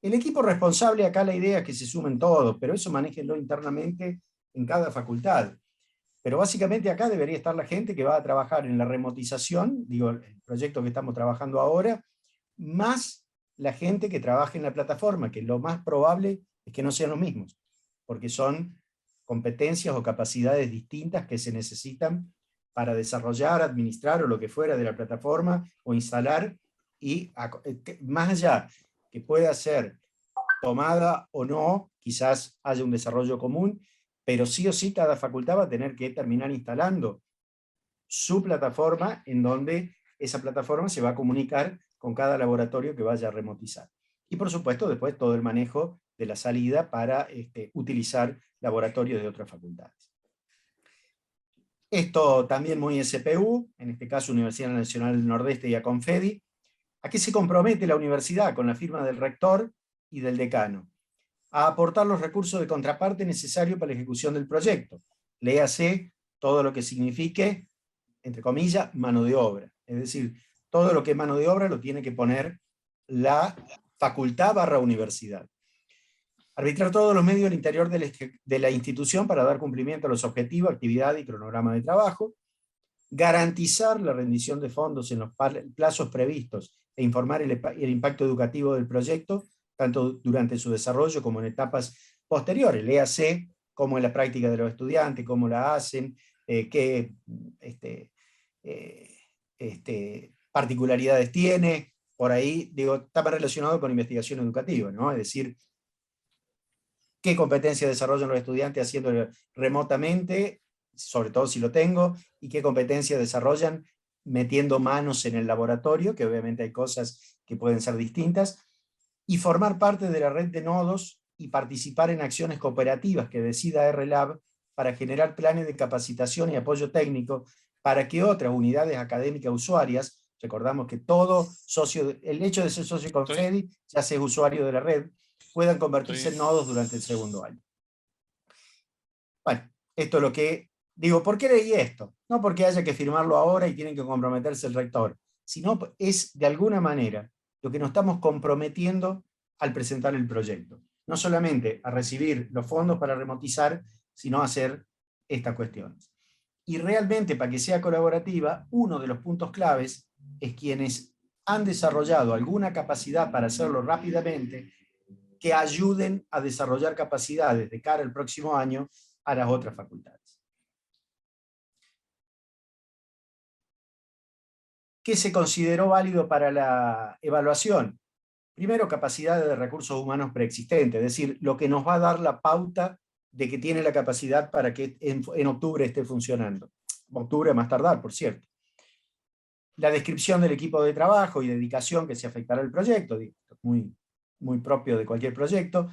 El equipo responsable, acá la idea es que se sumen todos, pero eso manéjenlo internamente en cada facultad. Pero básicamente acá debería estar la gente que va a trabajar en la remotización, digo, el proyecto que estamos trabajando ahora, más la gente que trabaja en la plataforma, que lo más probable es que no sean los mismos, porque son competencias o capacidades distintas que se necesitan para desarrollar, administrar o lo que fuera de la plataforma o instalar, y más allá que pueda ser tomada o no, quizás haya un desarrollo común, pero sí o sí cada facultad va a tener que terminar instalando su plataforma, en donde esa plataforma se va a comunicar con cada laboratorio que vaya a remotizar. Y por supuesto después todo el manejo de la salida para utilizar laboratorios de otras facultades. Esto también muy SPU, en este caso Universidad Nacional del Nordeste y ACONFEDI. ¿A qué se compromete la universidad con la firma del rector y del decano? A aportar los recursos de contraparte necesarios para la ejecución del proyecto. Léase todo lo que signifique, entre comillas, mano de obra. Es decir, todo lo que es mano de obra lo tiene que poner la facultad / universidad. Arbitrar todos los medios al interior de la institución para dar cumplimiento a los objetivos, actividades y cronograma de trabajo. Garantizar la rendición de fondos en los plazos previstos e informar el impacto educativo del proyecto, tanto durante su desarrollo como en etapas posteriores. Léase cómo es la práctica de los estudiantes, cómo la hacen, qué particularidades tiene. Por ahí, digo, está más relacionado con investigación educativa, ¿no? Es decir, qué competencias desarrollan los estudiantes haciéndolo remotamente, sobre todo si lo tengo, y qué competencias desarrollan metiendo manos en el laboratorio, que obviamente hay cosas que pueden ser distintas, y formar parte de la red de nodos y participar en acciones cooperativas que decida RLab para generar planes de capacitación y apoyo técnico para que otras unidades académicas usuarias, recordamos que todo socio, el hecho de ser socio con FEDI, ya sea usuario de la red, puedan convertirse en nodos durante el segundo año. Bueno, esto es lo que digo. ¿Por qué leí esto? No porque haya que firmarlo ahora y tienen que comprometerse el rector, sino es de alguna manera lo que nos estamos comprometiendo al presentar el proyecto. No solamente a recibir los fondos para remotizar, sino a hacer estas cuestiones. Y realmente, para que sea colaborativa, uno de los puntos claves es quienes han desarrollado alguna capacidad para hacerlo rápidamente, que ayuden a desarrollar capacidades de cara al próximo año a las otras facultades. ¿Qué se consideró válido para la evaluación? Primero, capacidades de recursos humanos preexistentes, es decir, lo que nos va a dar la pauta de que tiene la capacidad para que en octubre esté funcionando. Octubre más tardar, por cierto. La descripción del equipo de trabajo y dedicación que se afectará al proyecto, muy propio de cualquier proyecto.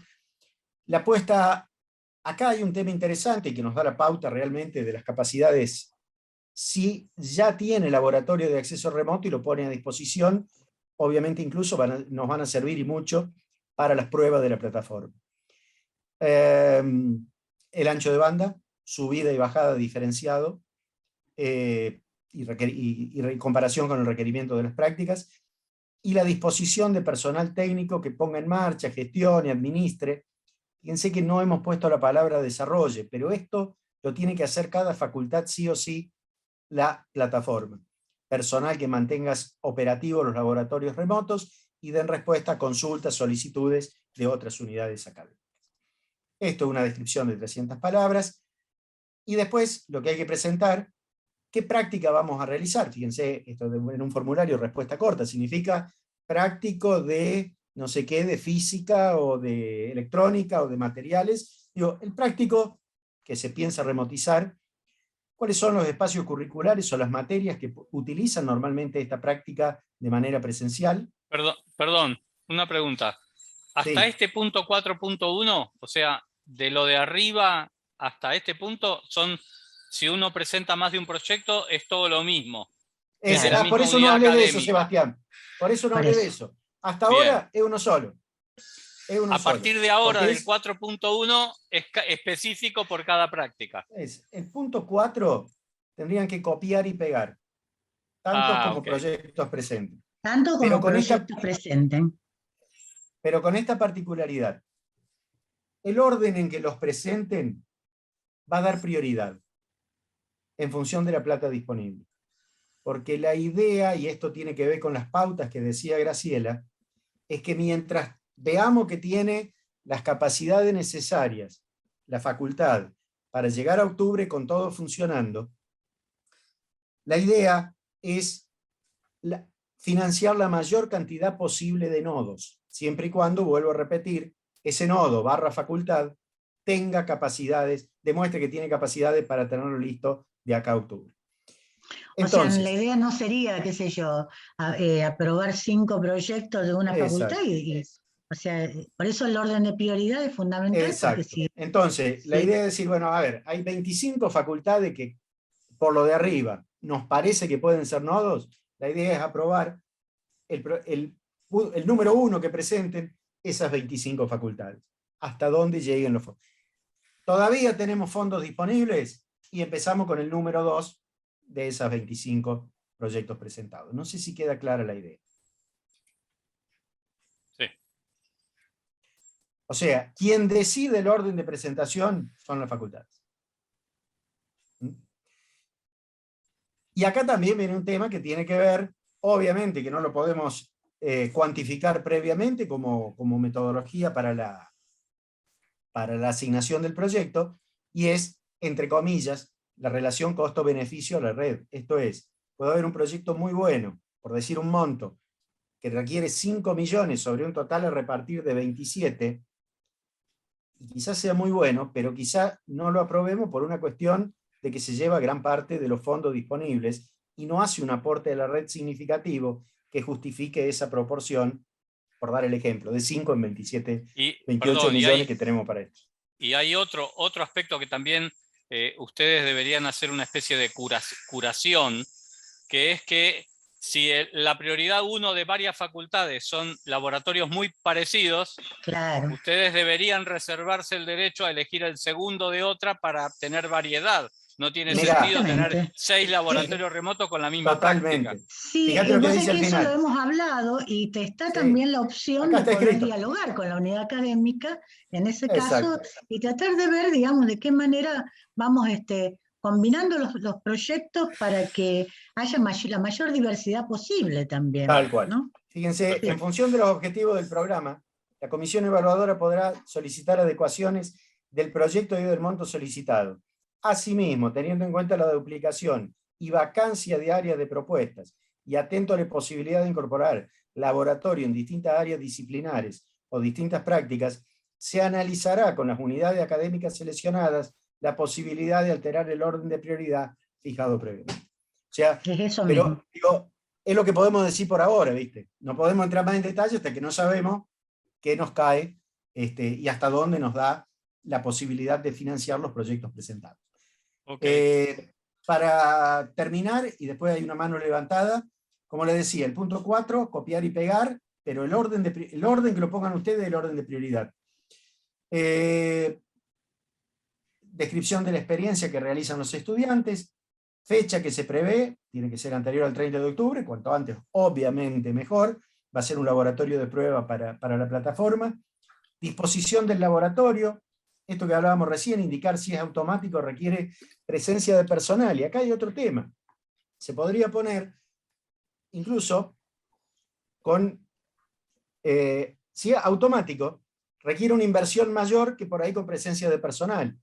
La puesta, acá hay un tema interesante que nos da la pauta realmente de las capacidades. Si ya tiene laboratorio de acceso remoto y lo pone a disposición, obviamente incluso nos van a servir y mucho para las pruebas de la plataforma. El ancho de banda, subida y bajada diferenciado, y comparación con el requerimiento de las prácticas, y la disposición de personal técnico que ponga en marcha, gestione, administre. Fíjense que no hemos puesto la palabra desarrolle, pero esto lo tiene que hacer cada facultad sí o sí, la plataforma. Personal que mantenga operativos los laboratorios remotos y den respuesta a consultas, solicitudes de otras unidades académicas. Esto es una descripción de 300 palabras. Y después lo que hay que presentar, ¿qué práctica vamos a realizar? Fíjense, esto en un formulario respuesta corta, significa práctico de no sé qué, de física o de electrónica o de materiales. Digo, el práctico que se piensa remotizar, ¿cuáles son los espacios curriculares o las materias que utilizan normalmente esta práctica de manera presencial? Perdón, una pregunta. Hasta Sí. este punto 4.1, o sea, de lo de arriba hasta este punto, si uno presenta más de un proyecto, es todo lo mismo. Por eso no hablé de eso, Sebastián. Por eso no hablé de eso. Hasta ahora es uno solo. A partir de ahora, porque del 4.1, es específico por cada práctica. El punto 4 tendrían que copiar y pegar, tantos como proyectos presenten. Tanto como proyectos presenten. Pero con esta particularidad, el orden en que los presenten va a dar prioridad en función de la plata disponible. Porque la idea, y esto tiene que ver con las pautas que decía Graciela, es que mientras veamos que tiene las capacidades necesarias, la facultad, para llegar a octubre con todo funcionando, la idea es financiar la mayor cantidad posible de nodos, siempre y cuando, vuelvo a repetir, ese nodo / facultad tenga capacidades, demuestre que tiene capacidades para tenerlo listo de acá a octubre. Entonces, o sea, la idea no sería, qué sé yo, aprobar 5 proyectos de una facultad o sea, por eso el orden de prioridad es fundamental. Exacto. Porque si, Entonces, la idea es decir, bueno, a ver, hay 25 facultades que por lo de arriba nos parece que pueden ser nodos. La idea es aprobar el número 1 que presenten esas 25 facultades, hasta dónde lleguen los fondos. Todavía tenemos fondos disponibles y empezamos con el número 2 de esas 25 proyectos presentados. No sé si queda clara la idea. Sí. O sea, quien decide el orden de presentación son las facultades. Y acá también viene un tema que tiene que ver, obviamente que no lo podemos cuantificar previamente como metodología para la asignación del proyecto, y es, entre comillas, la relación costo-beneficio a la red. Esto es, puede haber un proyecto muy bueno, por decir un monto, que requiere 5 millones sobre un total a repartir de 27, y quizás sea muy bueno, pero quizás no lo aprobemos por una cuestión de que se lleva gran parte de los fondos disponibles y no hace un aporte de la red significativo que justifique esa proporción, por dar el ejemplo, de 5 en 27, 28 millones que tenemos para esto. Y hay otro aspecto que también ustedes deberían hacer una especie de curación, que es que si la prioridad 1 de varias facultades son laboratorios muy parecidos, claro, ustedes deberían reservarse el derecho a elegir el segundo de otra para tener variedad. No tiene sentido tener 6 laboratorios remotos con la misma práctica. Sí, fíjate lo que dice al final. Eso lo hemos hablado y te está también la opción de poder dialogar con la unidad académica en ese caso y tratar de ver, digamos, de qué manera vamos combinando los proyectos para que haya la mayor diversidad posible también. Tal cual. ¿No? Fíjense, en función de los objetivos del programa, la comisión evaluadora podrá solicitar adecuaciones del proyecto y del monto solicitado. Asimismo, teniendo en cuenta la duplicación y vacancia de áreas de propuestas y atento a la posibilidad de incorporar laboratorio en distintas áreas disciplinares o distintas prácticas, se analizará con las unidades académicas seleccionadas la posibilidad de alterar el orden de prioridad fijado previamente. O sea, pero digo, es lo que podemos decir por ahora, ¿viste? No podemos entrar más en detalle hasta que no sabemos qué nos cae y hasta dónde nos da la posibilidad de financiar los proyectos presentados. Okay. Para terminar, y después hay una mano levantada, como les decía, el punto 4, copiar y pegar, pero el orden que lo pongan ustedes es el orden de prioridad. Descripción de la experiencia que realizan los estudiantes, fecha que se prevé, tiene que ser anterior al 30 de octubre, cuanto antes, obviamente mejor, va a ser un laboratorio de prueba para la plataforma, disposición del laboratorio, esto que hablábamos recién, indicar si es automático requiere presencia de personal, y acá hay otro tema, se podría poner incluso con, si es automático, requiere una inversión mayor que por ahí con presencia de personal.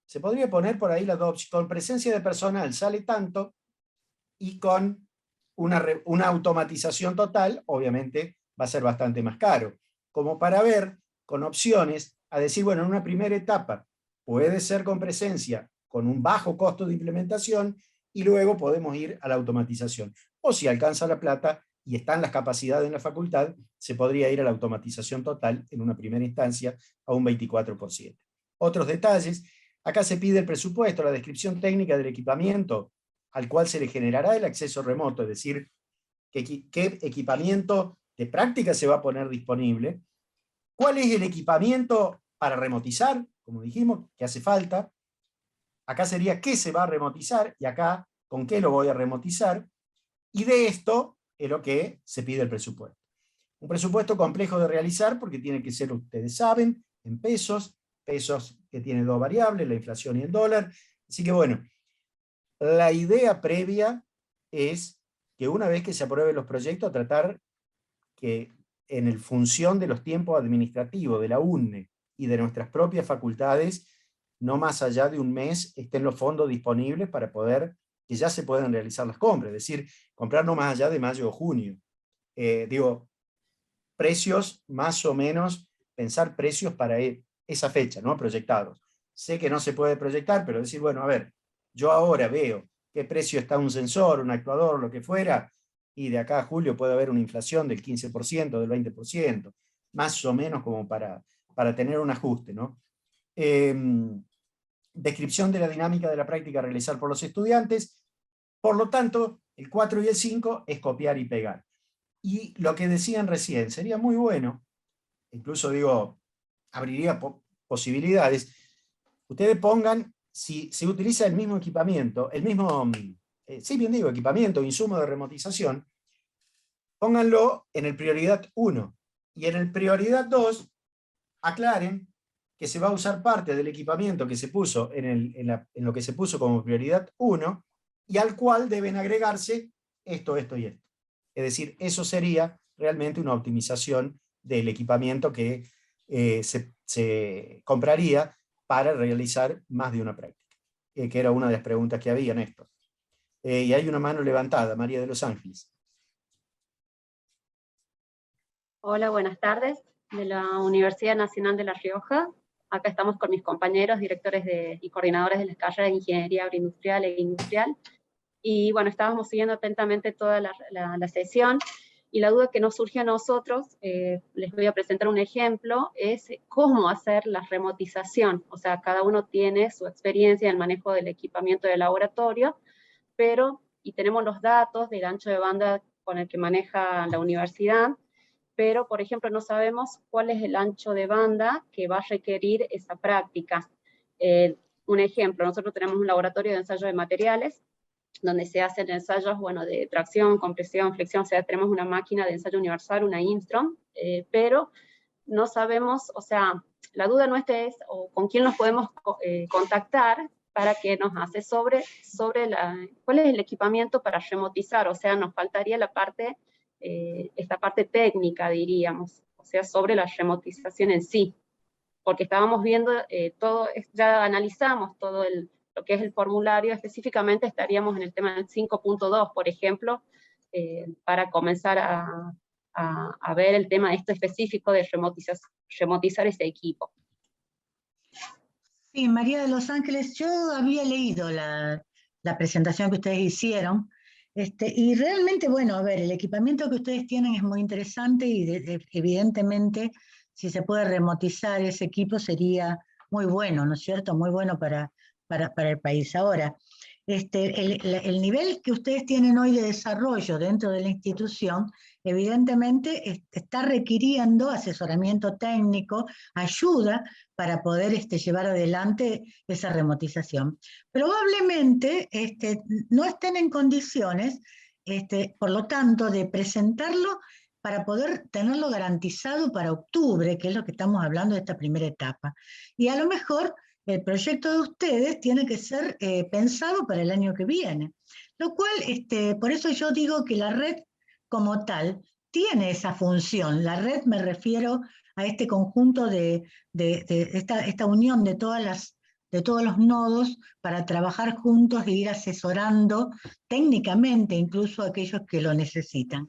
Se podría poner por ahí las dos, con presencia de personal sale tanto, y con una automatización total, obviamente va a ser bastante más caro, como para ver con opciones a decir, bueno, en una primera etapa puede ser con presencia, con un bajo costo de implementación, y luego podemos ir a la automatización. O si alcanza la plata y están las capacidades en la facultad, se podría ir a la automatización total en una primera instancia a un 24%. Otros detalles, acá se pide el presupuesto, la descripción técnica del equipamiento al cual se le generará el acceso remoto, es decir, qué equipamiento de práctica se va a poner disponible, cuál es el equipamiento para remotizar, como dijimos, que hace falta, acá sería qué se va a remotizar, y acá con qué lo voy a remotizar, y de esto es lo que se pide el presupuesto. Un presupuesto complejo de realizar porque tiene que ser, ustedes saben, en pesos que tiene dos variables, la inflación y el dólar, así que bueno, la idea previa es que una vez que se aprueben los proyectos, tratar que en función de los tiempos administrativos de la UNE y de nuestras propias facultades, no más allá de un mes estén los fondos disponibles para poder, que ya se puedan realizar las compras, es decir, comprar no más allá de mayo o junio. Precios más o menos, pensar precios para esa fecha, ¿no? Proyectados. Sé que no se puede proyectar, pero decir, bueno, a ver, yo ahora veo qué precio está un sensor, un actuador, lo que fuera, y de acá a julio puede haber una inflación del 15%, del 20%, más o menos como para tener un ajuste, ¿no? Descripción de la dinámica de la práctica a realizar por los estudiantes. Por lo tanto, el 4 y el 5 es copiar y pegar. Y lo que decían recién, sería muy bueno, incluso digo, abriría posibilidades, ustedes pongan, si se utiliza el mismo equipamiento, el mismo, sí bien digo, equipamiento, insumo de remotización, pónganlo en el prioridad 1, y en el prioridad 2, aclaren que se va a usar parte del equipamiento que se puso en lo que se puso como prioridad 1, y al cual deben agregarse esto, esto y esto. Es decir, eso sería realmente una optimización del equipamiento que se compraría para realizar más de una práctica, que era una de las preguntas que había, Néstor. Y hay una mano levantada, María de los Ángeles. Hola, buenas tardes, de la Universidad Nacional de La Rioja. Acá estamos con mis compañeros, directores y coordinadores de las carreras de Ingeniería Agroindustrial e Industrial. Y bueno, estábamos siguiendo atentamente toda la sesión, y la duda que nos surge a nosotros, les voy a presentar un ejemplo, es cómo hacer la remotización. O sea, cada uno tiene su experiencia en el manejo del equipamiento de laboratorio, y tenemos los datos del ancho de banda con el que maneja la universidad, pero, por ejemplo, no sabemos cuál es el ancho de banda que va a requerir esa práctica. Un ejemplo, nosotros tenemos un laboratorio de ensayo de materiales, donde se hacen ensayos, bueno, de tracción, compresión, flexión, o sea, tenemos una máquina de ensayo universal, una Instron, pero no sabemos, o sea, la duda nuestra es, o con quién nos podemos contactar para que nos asesore sobre cuál es el equipamiento para remotizar. O sea, nos faltaría la parte, esta parte técnica, diríamos, o sea, sobre la remotización en sí, porque estábamos viendo todo, ya analizamos todo lo que es el formulario. Específicamente estaríamos en el tema del 5.2, por ejemplo, para comenzar a ver el tema esto específico de remotizar ese equipo. Sí, María de los Ángeles, yo había leído la presentación que ustedes hicieron, y realmente, bueno, a ver, el equipamiento que ustedes tienen es muy interesante, y evidentemente, si se puede remotizar ese equipo sería muy bueno, ¿no es cierto? Muy bueno para el país. Ahora, el nivel que ustedes tienen hoy de desarrollo dentro de la institución, evidentemente está requiriendo asesoramiento técnico, ayuda para poder llevar adelante esa remotización. Probablemente no estén en condiciones, por lo tanto, de presentarlo para poder tenerlo garantizado para octubre, que es lo que estamos hablando de esta primera etapa. Y a lo mejor el proyecto de ustedes tiene que ser pensado para el año que viene. Lo cual, por eso yo digo que la red como tal tiene esa función. La red, me refiero a este conjunto de esta unión de todos los nodos para trabajar juntos e ir asesorando técnicamente incluso a aquellos que lo necesitan.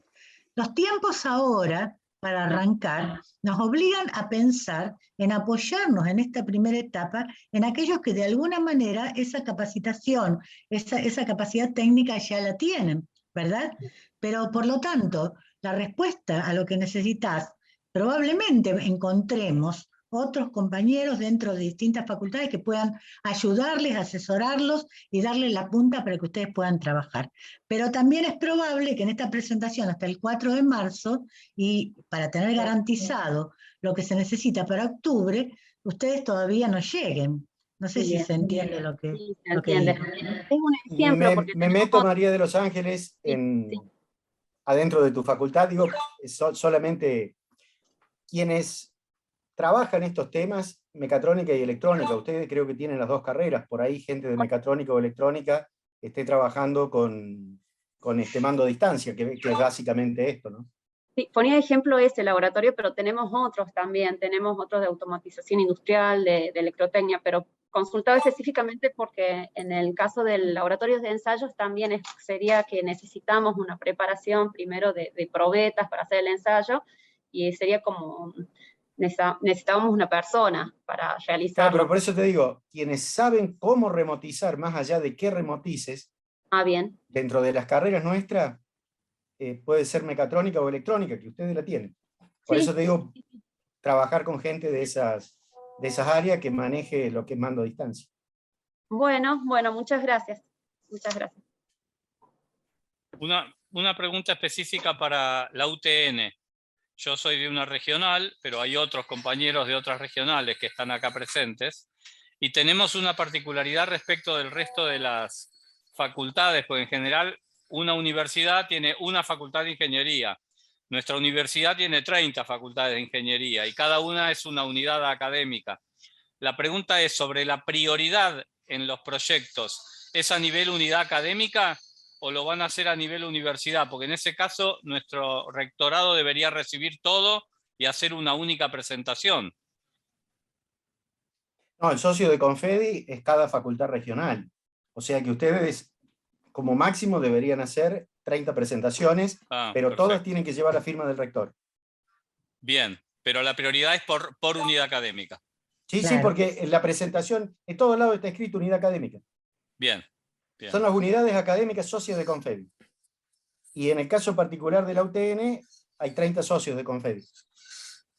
Los tiempos ahora, para arrancar, nos obligan a pensar en apoyarnos en esta primera etapa en aquellos que de alguna manera esa capacitación, esa capacidad técnica ya la tienen, ¿verdad? Pero por lo tanto, la respuesta a lo que necesitas, probablemente encontremos otros compañeros dentro de distintas facultades que puedan ayudarles, asesorarlos y darles la punta para que ustedes puedan trabajar. Pero también es probable que en esta presentación hasta el 4 de marzo, y para tener garantizado lo que se necesita para octubre, ustedes todavía no lleguen. No sé si se entiende lo que, sí, se lo que entiende. digo. Tengo un ejemplo. Me meto, María de los Ángeles, adentro de tu facultad, digo, solamente quienes trabajan estos temas, mecatrónica y electrónica. Ustedes creo que tienen las dos carreras, por ahí gente de mecatrónica o electrónica esté trabajando con mando a distancia, que es básicamente esto, ¿no? Sí, ponía de ejemplo ese laboratorio, pero tenemos otros también, tenemos otros de automatización industrial, de electrotecnia, pero consultaba específicamente porque en el caso del laboratorio de ensayos también sería que necesitamos una preparación primero de probetas para hacer el ensayo, y sería como necesitábamos una persona para realizarlo. Claro, pero por eso te digo, quienes saben cómo remotizar, más allá de qué remotices, Ah, bien. Dentro de las carreras nuestras, puede ser mecatrónica o electrónica, que ustedes la tienen. Por Sí. eso te digo, trabajar con gente de esas áreas que maneje lo que es mando a distancia. Bueno, muchas gracias. Muchas gracias. Una pregunta específica para la UTN. Yo soy de una regional, pero hay otros compañeros de otras regionales que están acá presentes, y tenemos una particularidad respecto del resto de las facultades, porque en general una universidad tiene una facultad de ingeniería. Nuestra universidad tiene 30 facultades de ingeniería y cada una es una unidad académica. La pregunta es sobre la prioridad en los proyectos. ¿Es a nivel unidad académica o lo van a hacer a nivel universidad? Porque en ese caso nuestro rectorado debería recibir todo y hacer una única presentación. No, el socio de Confedi es cada facultad regional. O sea que ustedes, como máximo, deberían hacer 30 presentaciones, pero perfecto. todas tienen que llevar la firma del rector. Bien, pero la prioridad es por unidad académica. Sí, claro. Sí, porque en la presentación, en todos lados está escrito unidad académica. Bien, bien. Son las unidades académicas socias de Confedi. Y en el caso particular de la UTN, hay 30 socios de Confedi.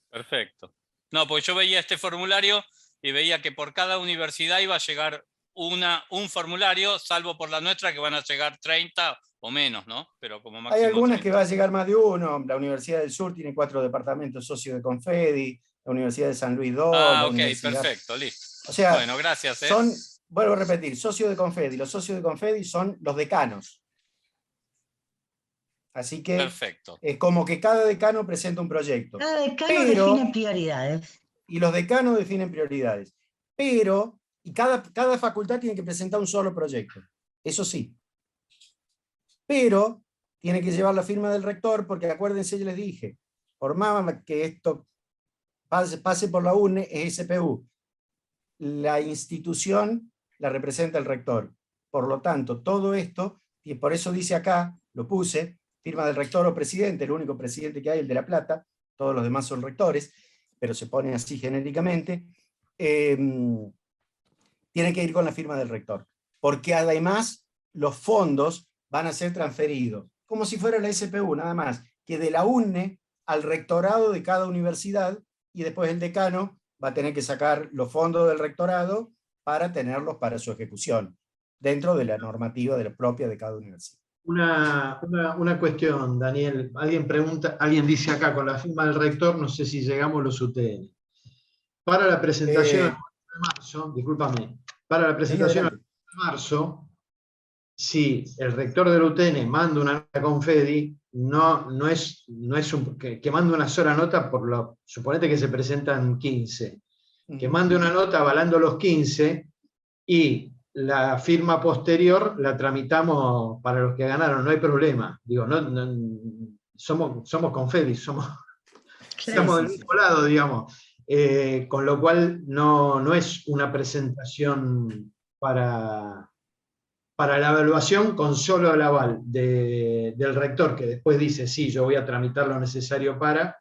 Perfecto. No, porque yo veía este formulario y veía que por cada universidad iba a llegar un formulario, salvo por la nuestra que van a llegar 30 o menos, ¿no? Pero como máximo hay algunas 30. que va a llegar más de uno. La Universidad del Sur tiene 4 departamentos socios de Confedi, la Universidad de San Luis 2. Ah, ok, perfecto, listo. O sea, bueno, gracias. Son, vuelvo a repetir, socios de Confedi. Los socios de Confedi son los decanos. Así que perfecto. Es como que cada decano presenta un proyecto. Cada decano define prioridades. Y los decanos definen prioridades. Pero, y cada facultad tiene que presentar un solo proyecto. Eso sí. Pero tiene que llevar la firma del rector, porque acuérdense, yo les dije, por más que esto pase por la UNE, es SPU. La institución la representa el rector. Por lo tanto, todo esto, y por eso dice acá, lo puse, firma del rector o presidente, el único presidente que hay, el de La Plata, todos los demás son rectores, pero se pone así genéricamente, tiene que ir con la firma del rector, porque además los fondos van a ser transferidos, como si fuera la SPU, nada más, que de la UNE al rectorado de cada universidad, y después el decano va a tener que sacar los fondos del rectorado para tenerlos para su ejecución, dentro de la normativa propia de cada universidad. Una cuestión, Daniel. Alguien dice acá, con la firma del rector, no sé si llegamos los UTN. Para la presentación de marzo, discúlpame, para la presentación de marzo, si el rector del UTN manda una nota con Confedi, no es que mande una sola nota, suponete que se presentan 15, que mande una nota avalando los 15 y la firma posterior la tramitamos para los que ganaron, no hay problema. Digo, somos Confedi, estamos del mismo lado, digamos. Con lo cual no es una presentación para la evaluación con solo el aval del rector, que después dice, sí, yo voy a tramitar lo necesario para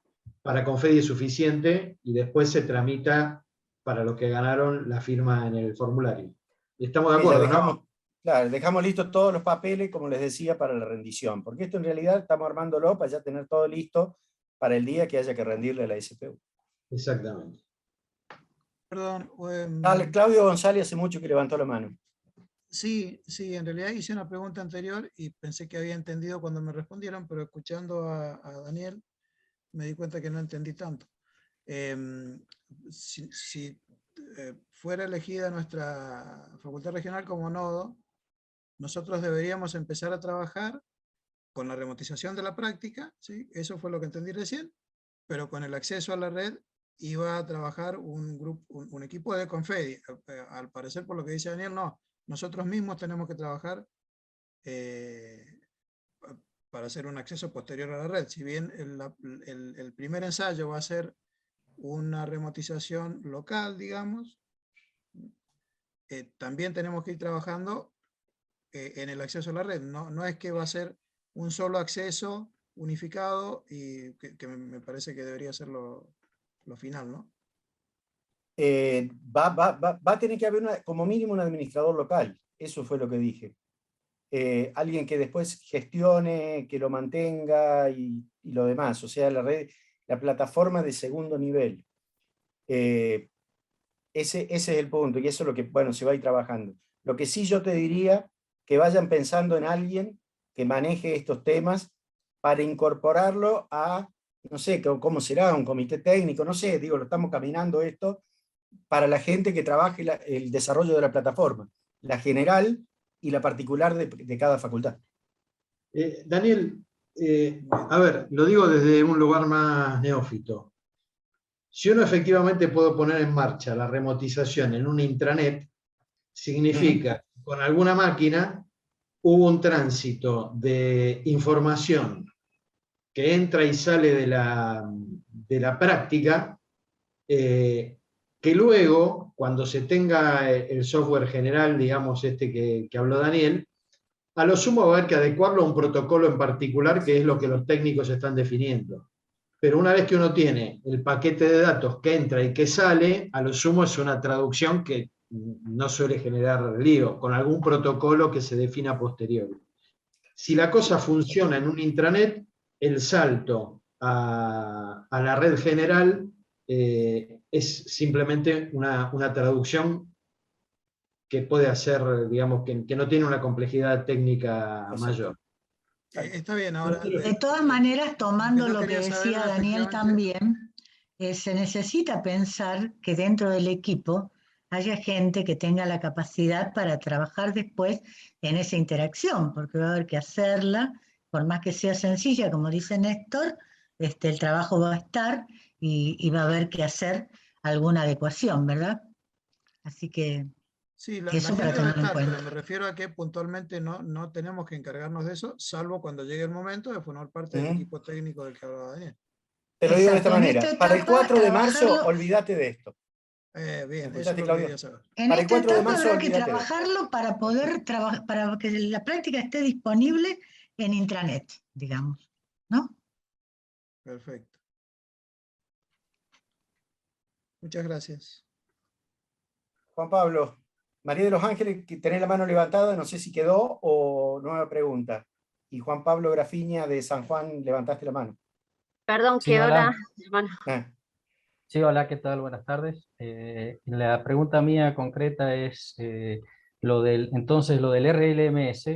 Confedi es suficiente, y después se tramita para los que ganaron la firma en el formulario. Y estamos de acuerdo, ¿no? Claro, dejamos listos todos los papeles, como les decía, para la rendición, porque esto en realidad estamos armándolo para ya tener todo listo para el día que haya que rendirle a la SPU. Exactamente. Perdón. Claudio González hace mucho que levantó la mano. Sí, en realidad hice una pregunta anterior y pensé que había entendido cuando me respondieron, pero escuchando a Daniel me di cuenta que no entendí tanto. Si fuera elegida nuestra facultad regional como nodo, nosotros deberíamos empezar a trabajar con la remotización de la práctica, ¿sí? Eso fue lo que entendí recién, pero con el acceso a la red iba a trabajar un equipo de Confedi. Al parecer, por lo que dice Daniel, no. Nosotros mismos tenemos que trabajar para hacer un acceso posterior a la red. Si bien el primer ensayo va a ser una remotización local, digamos, también tenemos que ir trabajando en el acceso a la red. No es que va a ser un solo acceso unificado, y que me parece que debería ser lo final, ¿no? Va a tener que haber como mínimo un administrador local. Eso fue lo que dije. alguien que después gestione, que lo mantenga y lo demás, o sea, la plataforma de segundo nivel. Ese es el punto, y eso es lo que, bueno, se va a ir trabajando. Lo que sí yo te diría, que vayan pensando en alguien que maneje estos temas para incorporarlo a, no sé, cómo será, un comité técnico, no sé, digo, lo estamos caminando esto, para la gente que trabaje el desarrollo de la plataforma, la general y la particular de cada facultad. Daniel, a ver, lo digo desde un lugar más neófito. Si uno efectivamente puede poner en marcha la remotización en una intranet, significa que con alguna máquina hubo un tránsito de información que entra y sale de la práctica, que luego, cuando se tenga el software general, digamos este que habló Daniel, a lo sumo va a haber que adecuarlo a un protocolo en particular, que es lo que los técnicos están definiendo. Pero una vez que uno tiene el paquete de datos que entra y que sale, a lo sumo es una traducción que no suele generar lío, con algún protocolo que se defina posterior. Si la cosa funciona en un intranet, el salto a la red general es simplemente una traducción que puede hacer, digamos, que no tiene una complejidad técnica mayor. Está bien, ahora... De todas maneras, tomando no lo que quería saber decía Daniel efectivamente... también, se necesita pensar que dentro del equipo haya gente que tenga la capacidad para trabajar después en esa interacción, porque va a haber que hacerla, por más que sea sencilla, como dice Néstor, el trabajo va a estar y va a haber que hacer alguna adecuación, ¿verdad? Así que... Sí, eso para gente va a tenerlo en estar, cuenta. pero me refiero a que puntualmente no tenemos que encargarnos de eso, salvo cuando llegue el momento de formar parte del equipo técnico del que hablaba Daniel. Te lo digo de esta manera, para el 4 de marzo, olvídate de esto. Bien, eso es lo que quería saber. En para el esta 4 de etapa marzo, habrá que olvídate trabajarlo para poder para que la práctica esté disponible en intranet, digamos, ¿no? Perfecto. Muchas gracias. Juan Pablo, María de los Ángeles, que tenés la mano levantada, no sé si quedó o nueva pregunta. Y Juan Pablo Grafiña de San Juan, levantaste la mano. Perdón, Sí, quedó hola. la mano. Sí, hola, ¿qué tal? Buenas tardes. La pregunta mía concreta es, entonces lo del RLMS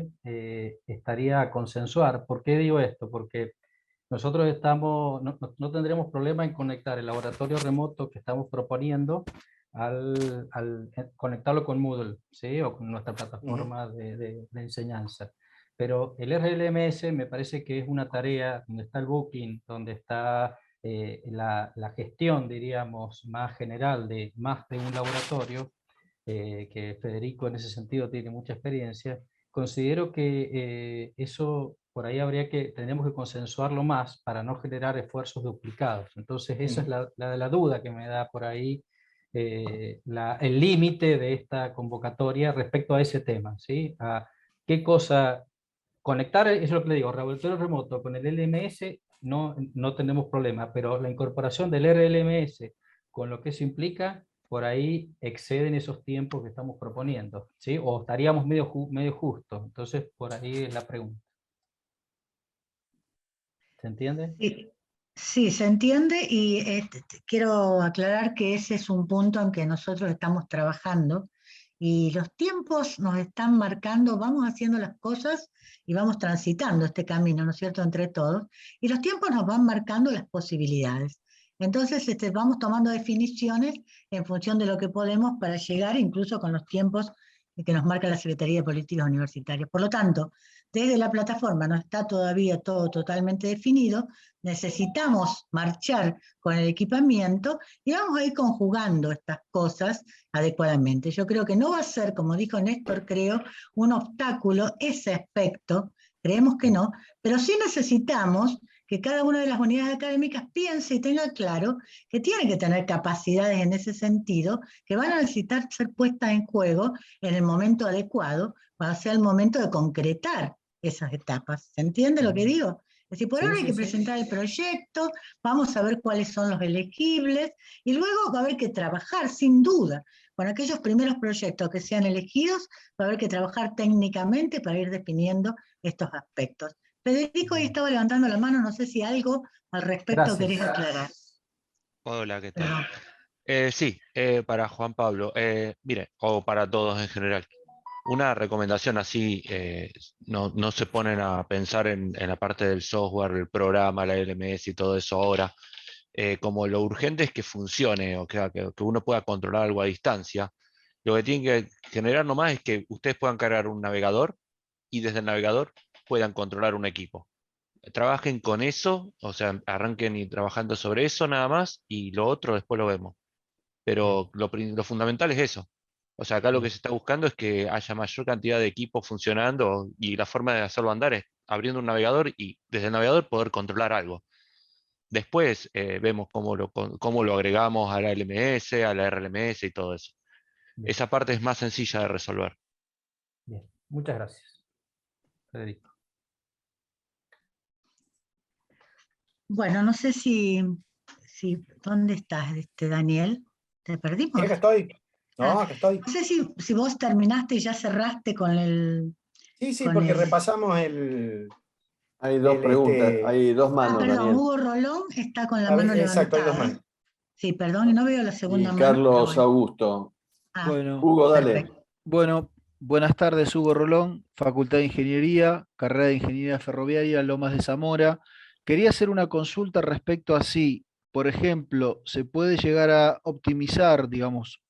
estaría a consensuar. ¿Por qué digo esto? Porque nosotros no tendremos problema en conectar el laboratorio remoto que estamos proponiendo conectarlo con Moodle, ¿sí? O con nuestra plataforma de enseñanza. Pero el RLMS me parece que es una tarea donde está el booking, donde está la gestión, diríamos, más general de más de un laboratorio, que Federico en ese sentido tiene mucha experiencia. Considero que eso por ahí tendremos que consensuarlo más para no generar esfuerzos duplicados. Entonces esa es la duda que me da por ahí, el límite de esta convocatoria respecto a ese tema, ¿sí? A qué cosa conectar, es lo que le digo, laboratorio remoto con el LMS no tenemos problema, pero la incorporación del RLMS con lo que eso implica, por ahí exceden esos tiempos que estamos proponiendo, ¿sí? O estaríamos medio justo. Entonces, por ahí es la pregunta. ¿Se entiende? Sí, se entiende y quiero aclarar que ese es un punto en que nosotros estamos trabajando y los tiempos nos están marcando, vamos haciendo las cosas y vamos transitando este camino, ¿no es cierto?, entre todos, y los tiempos nos van marcando las posibilidades. Entonces vamos tomando definiciones en función de lo que podemos para llegar incluso con los tiempos que nos marca la Secretaría de Políticas Universitarias. Por lo tanto, desde la plataforma no está todavía todo totalmente definido, necesitamos marchar con el equipamiento y vamos a ir conjugando estas cosas adecuadamente. Yo creo que no va a ser, como dijo Néstor, creo, un obstáculo ese aspecto, creemos que no, pero sí necesitamos que cada una de las unidades académicas piense y tenga claro que tiene que tener capacidades en ese sentido, que van a necesitar ser puestas en juego en el momento adecuado, cuando sea el momento de concretar esas etapas. ¿Se entiende lo que digo? Es decir, por Sí, ahora hay sí, que sí. presentar el proyecto, vamos a ver cuáles son los elegibles, y luego va a haber que trabajar, sin duda, con aquellos primeros proyectos que sean elegidos, va a haber que trabajar técnicamente para ir definiendo estos aspectos. Federico ahí estaba levantando la mano, no sé si algo al respecto Gracias. querés aclarar. Hola, ¿qué tal? Perdón. Sí, para Juan Pablo, mire, o para todos en general, una recomendación así, no se ponen a pensar en la parte del software, el programa, la LMS y todo eso ahora, como lo urgente es que funcione, o que uno pueda controlar algo a distancia. Lo que tiene que generar nomás es que ustedes puedan cargar un navegador y desde el navegador puedan controlar un equipo. Trabajen con eso, o sea, arranquen y trabajando sobre eso nada más, y lo otro después lo vemos. Pero lo fundamental es eso. O sea, acá lo que se está buscando es que haya mayor cantidad de equipos funcionando, y la forma de hacerlo andar es abriendo un navegador y desde el navegador poder controlar algo. Después vemos cómo lo agregamos a la LMS, a la RLMS y todo eso. Bien. Esa parte es más sencilla de resolver. Bien, muchas gracias, Federico. Bueno, no sé si ¿dónde estás, Daniel? ¿Te perdimos? Sí, acá estoy. No, acá estoy. No sé si vos terminaste y ya cerraste con el... Sí, con porque el... repasamos el... Hay dos preguntas, hay dos manos, perdón, Daniel. Hugo Rolón está con la mano Exacto, hay dos levantada. manos. Sí, perdón, y no veo la segunda Y mano. Pero Carlos bueno. Augusto. Bueno, Hugo, dale. Perfecto. bueno, buenas tardes, Hugo Rolón, Facultad de Ingeniería, carrera de Ingeniería Ferroviaria, Lomas de Zamora. Quería hacer una consulta respecto a si, por ejemplo, se puede llegar a optimizar, digamos,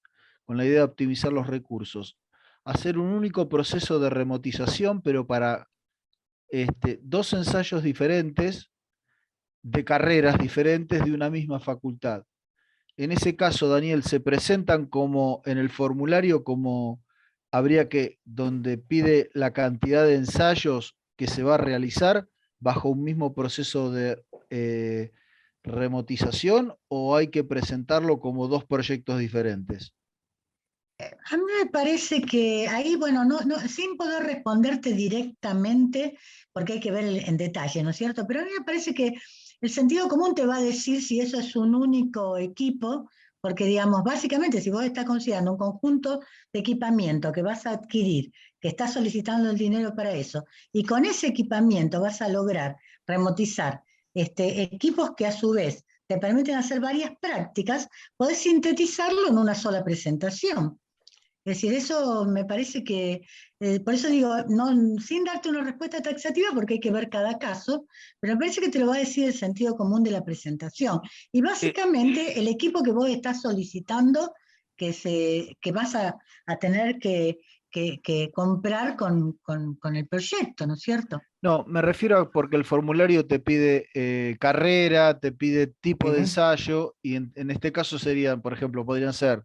con la idea de optimizar los recursos, hacer un único proceso de remotización, pero para dos ensayos diferentes, de carreras diferentes de una misma facultad. En ese caso, Daniel, se presentan como en el formulario, como habría que, donde pide la cantidad de ensayos que se va a realizar bajo un mismo proceso de remotización, o hay que presentarlo como dos proyectos diferentes. A mí me parece que ahí, bueno, sin poder responderte directamente, porque hay que ver en detalle, ¿no es cierto? Pero a mí me parece que el sentido común te va a decir si eso es un único equipo, porque digamos, básicamente si vos estás considerando un conjunto de equipamiento que vas a adquirir, que estás solicitando el dinero para eso, y con ese equipamiento vas a lograr remotizar equipos que a su vez te permiten hacer varias prácticas, podés sintetizarlo en una sola presentación. Es decir, eso me parece que, por eso digo, sin darte una respuesta taxativa, porque hay que ver cada caso, pero me parece que te lo va a decir el sentido común de la presentación. Y básicamente el equipo que vos estás solicitando, que vas a tener que comprar con el proyecto, ¿no es cierto? No, me refiero a porque el formulario te pide carrera, te pide tipo de ensayo, y en este caso serían, por ejemplo, podrían ser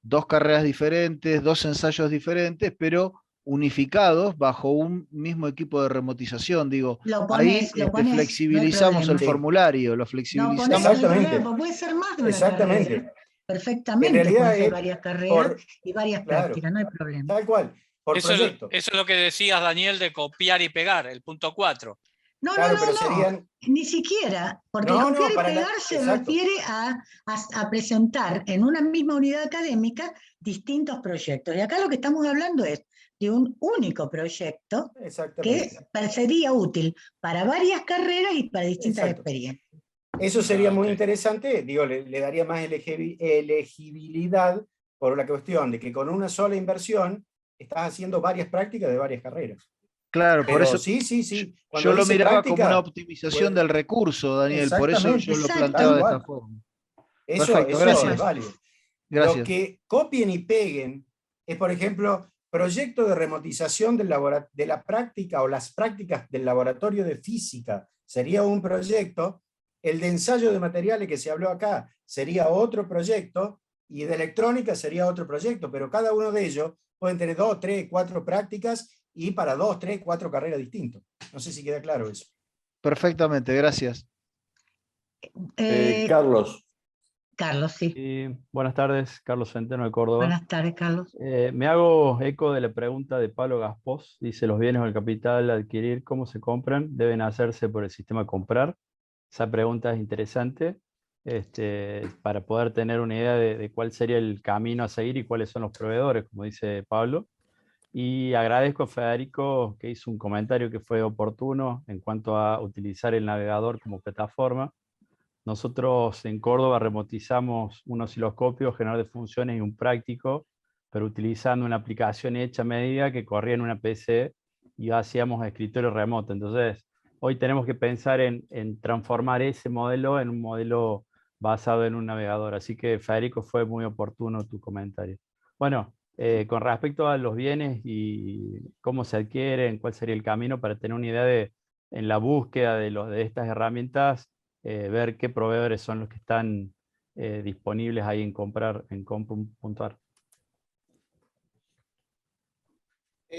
dos carreras diferentes, dos ensayos diferentes, pero unificados bajo un mismo equipo de remotización. Digo, ahí flexibilizamos el formulario, lo flexibilizamos. No, exactamente. Puede ser más de una carrera. Perfectamente, En realidad puede ser varias carreras y varias prácticas, no hay problema. Tal cual. Eso es lo que decías, Daniel, de copiar y pegar, el punto 4. No, ni siquiera, porque copiar y pegar se refiere a presentar en una misma unidad académica distintos proyectos. Y acá lo que estamos hablando es de un único proyecto que sería útil para varias carreras y para distintas experiencias. Eso sería muy interesante, digo, le daría más elegibilidad por la cuestión de que con una sola inversión estás haciendo varias prácticas de varias carreras. Claro, por eso sí. Yo lo miraba como una optimización del recurso, Daniel, por eso yo lo planteaba de esta forma. Perfecto, gracias. Es válido. Gracias. Lo que copien y peguen es, por ejemplo, proyecto de remotización de la práctica o las prácticas del laboratorio de física. Sería un proyecto. El de ensayo de materiales que se habló acá sería otro proyecto, y de electrónica sería otro proyecto, pero cada uno de ellos pueden tener 2, 3, 4 prácticas y para 2, 3, 4 carreras distintas. No sé si queda claro eso. Perfectamente, gracias. Carlos. Carlos, sí. Buenas tardes, Carlos Centeno de Córdoba. Buenas tardes, Carlos. Me hago eco de la pregunta de Pablo Gaspós. Dice, los bienes o el capital a adquirir, ¿cómo se compran? ¿Deben hacerse por el sistema comprar? Esa pregunta es interesante para poder tener una idea de cuál sería el camino a seguir y cuáles son los proveedores, como dice Pablo. Y agradezco a Federico que hizo un comentario que fue oportuno en cuanto a utilizar el navegador como plataforma. Nosotros en Córdoba remotizamos un osciloscopio, generador de funciones y un práctico, pero utilizando una aplicación hecha a medida que corría en una PC y hacíamos escritorio remoto. Entonces, hoy tenemos que pensar en transformar ese modelo en un modelo basado en un navegador. Así que, Federico, fue muy oportuno tu comentario. Bueno, con respecto a los bienes y cómo se adquieren, cuál sería el camino para tener una idea en la búsqueda de estas herramientas, ver qué proveedores son los que están disponibles ahí en comprar en com.ar.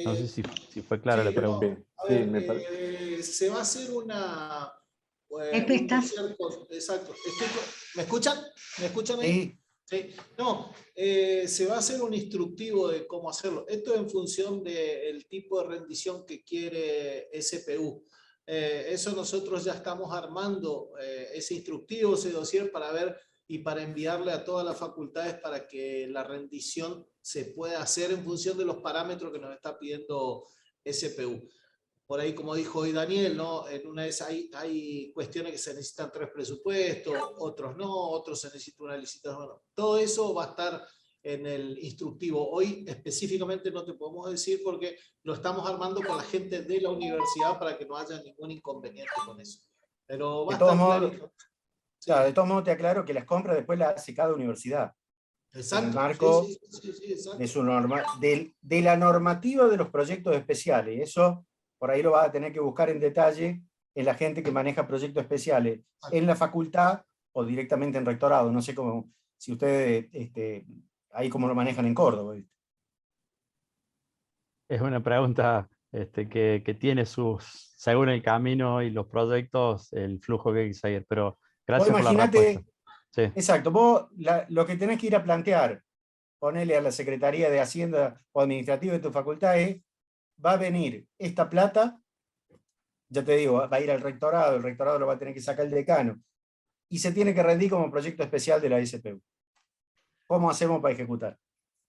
No sé si fue clara la pregunta. No, a ver, se va a hacer una... Exacto. ¿Me escuchan? ¿Me escuchan ahí? Sí. No, se va a hacer un instructivo de cómo hacerlo. Esto es en función del tipo de rendición que quiere SPU. Eso nosotros ya estamos armando ese instructivo, ese dossier para ver y para enviarle a todas las facultades para que la rendición se pueda hacer en función de los parámetros que nos está pidiendo SPU. Por ahí, como dijo hoy Daniel, ¿no? En una de esas hay cuestiones que se necesitan 3 presupuestos, otros no, otros se necesita una licitación. Bueno, todo eso va a estar en el instructivo. Hoy específicamente no te podemos decir porque lo estamos armando con la gente de la universidad para que no haya ningún inconveniente con eso. Pero va a estar clarito. Claro, de todos modos te aclaro que las compras después las hace cada universidad. Exacto. En el marco exacto. de la normativa de los proyectos especiales. Eso por ahí lo vas a tener que buscar en detalle en la gente que maneja proyectos especiales en la facultad o directamente en rectorado. No sé cómo, si ustedes ahí cómo lo manejan en Córdoba. Es una pregunta que tiene según el camino y los proyectos, el flujo que hay que seguir. Pero gracias por la respuesta. Sí. Exacto, vos lo que tenés que ir a plantear, ponerle a la Secretaría de Hacienda o Administrativa de tu facultad es, va a venir esta plata, ya te digo, va a ir al rectorado, el rectorado lo va a tener que sacar el decano, y se tiene que rendir como proyecto especial de la SPU. ¿Cómo hacemos para ejecutar?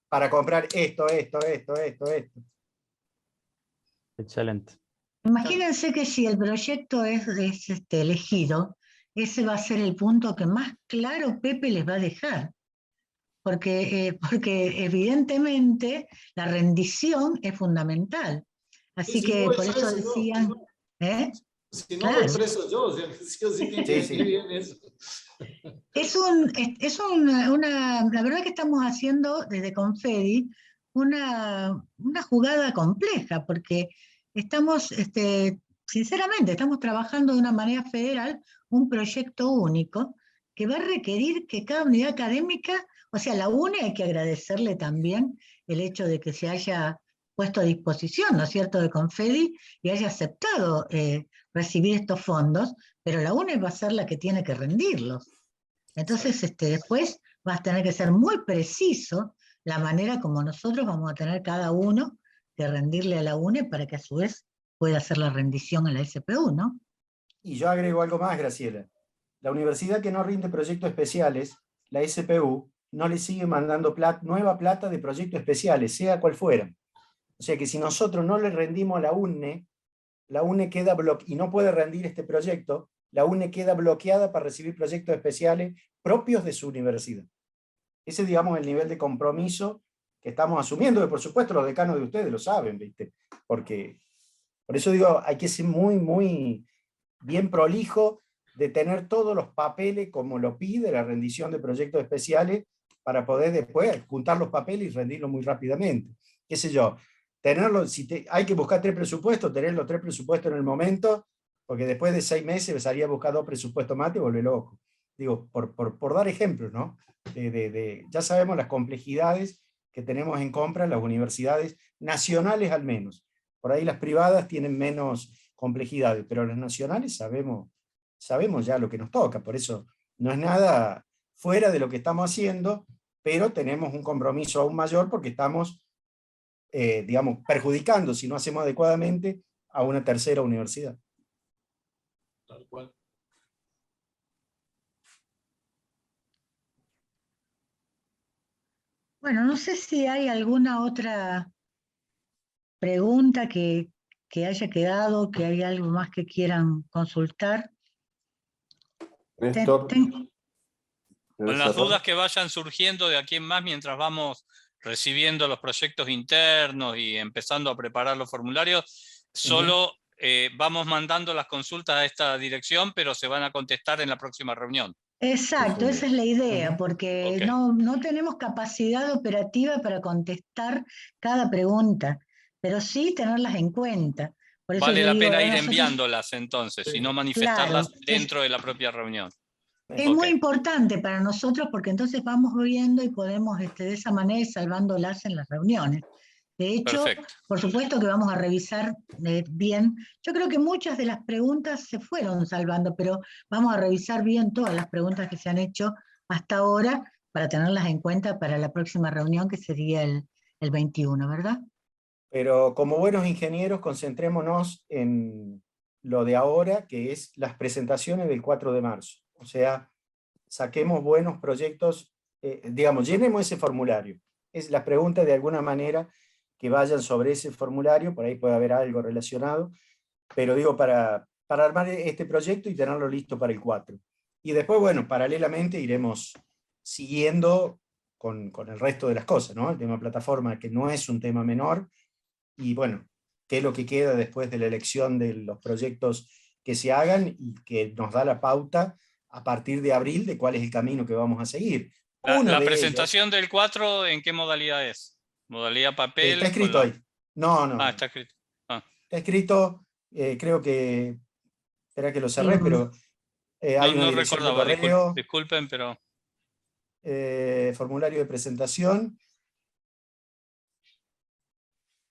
Para comprar esto. Excelente. Imagínense que si el proyecto es elegido, ese va a ser el punto que más claro Pepe les va a dejar. Porque evidentemente la rendición es fundamental. Así que por eso decían... Si no, lo expreso yo, la verdad que estamos haciendo desde Confedi una jugada compleja, porque estamos, sinceramente, estamos trabajando de una manera federal un proyecto único que va a requerir que cada unidad académica, o sea, la UNE hay que agradecerle también el hecho de que se haya puesto a disposición, ¿no es cierto?, de Confedi y haya aceptado recibir estos fondos, pero la UNE va a ser la que tiene que rendirlos. Entonces, después va a tener que ser muy preciso la manera como nosotros vamos a tener cada uno que rendirle a la UNE para que a su vez pueda hacer la rendición a la SPU, ¿no? Y yo agrego algo más, Graciela. La universidad que no rinde proyectos especiales, la SPU, no le sigue mandando nueva plata de proyectos especiales, sea cual fuera. O sea que si nosotros no le rendimos a la UNE queda bloqueada y no puede rendir este proyecto, la UNE queda bloqueada para recibir proyectos especiales propios de su universidad. Ese, digamos, el nivel de compromiso que estamos asumiendo, que por supuesto los decanos de ustedes lo saben, ¿viste? Porque, por eso digo, hay que ser muy, muy bien prolijo de tener todos los papeles como lo pide la rendición de proyectos especiales para poder después juntar los papeles y rendirlos muy rápidamente. Qué sé yo, tenerlo, hay que buscar 3 presupuestos, tener los 3 presupuestos en el momento, porque después de 6 meses salía a buscar 2 presupuestos más y te vuelve loco. Digo, por dar ejemplos, ¿no? Ya sabemos las complejidades que tenemos en compra en las universidades nacionales al menos. Por ahí las privadas tienen menos complejidades, pero las nacionales sabemos ya lo que nos toca, por eso no es nada fuera de lo que estamos haciendo, pero tenemos un compromiso aún mayor porque estamos, digamos, perjudicando, si no hacemos adecuadamente, a una tercera universidad. Tal cual. Bueno, no sé si hay alguna otra pregunta que haya quedado, que hay algo más que quieran consultar. Néstor. Con las dudas que vayan surgiendo de aquí en más mientras vamos recibiendo los proyectos internos y empezando a preparar los formularios, solo vamos mandando las consultas a esta dirección, pero se van a contestar en la próxima reunión. Exacto, esa es la idea, porque no tenemos capacidad operativa para contestar cada pregunta, pero sí tenerlas en cuenta. Por eso Vale yo la digo, pena ir nosotros, enviándolas entonces, y no manifestarlas claro, dentro de la propia reunión. es muy importante para nosotros porque entonces vamos viendo y podemos de esa manera ir salvándolas en las reuniones. De hecho, perfecto. por supuesto que vamos a revisar bien. Yo creo que muchas de las preguntas se fueron salvando, pero vamos a revisar bien todas las preguntas que se han hecho hasta ahora para tenerlas en cuenta para la próxima reunión, que sería el 21, ¿verdad? Pero como buenos ingenieros, concentrémonos en lo de ahora, que es las presentaciones del 4 de marzo. O sea, saquemos buenos proyectos, digamos, llenemos ese formulario. Es la pregunta de alguna manera que vayan sobre ese formulario, por ahí puede haber algo relacionado, pero digo, para armar este proyecto y tenerlo listo para el 4. Y después, bueno, paralelamente iremos siguiendo con el resto de las cosas, ¿no? El tema plataforma, que no es un tema menor, y bueno, qué es lo que queda después de la elección de los proyectos que se hagan y que nos da la pauta a partir de abril de cuál es el camino que vamos a seguir. La presentación del 4, ¿en qué modalidad es? ¿Modalidad papel? Está escrito ahí. No. Está escrito. Está escrito, creo que, espera que lo cerré, pero hay una dirección de correo. Disculpen, pero... formulario de presentación.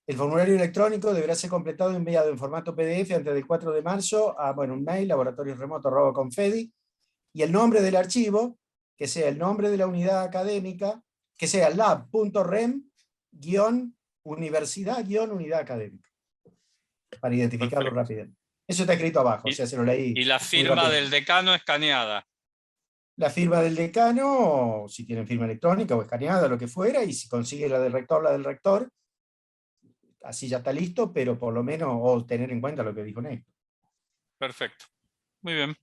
El formulario electrónico deberá ser completado y enviado en formato PDF antes del 4 de marzo a un mail, laboratoriosremoto@confedi, y el nombre del archivo, que sea el nombre de la unidad académica, que sea lab.rem-universidad-unidad académica, para identificarlo rápidamente. Eso está escrito abajo, o sea, se lo leí. Y la firma del decano escaneada. La firma del decano, o si tienen firma electrónica o escaneada, lo que fuera, y si consigue la del rector, así ya está listo, pero por lo menos o tener en cuenta lo que dijo Néstor. Perfecto. Muy bien.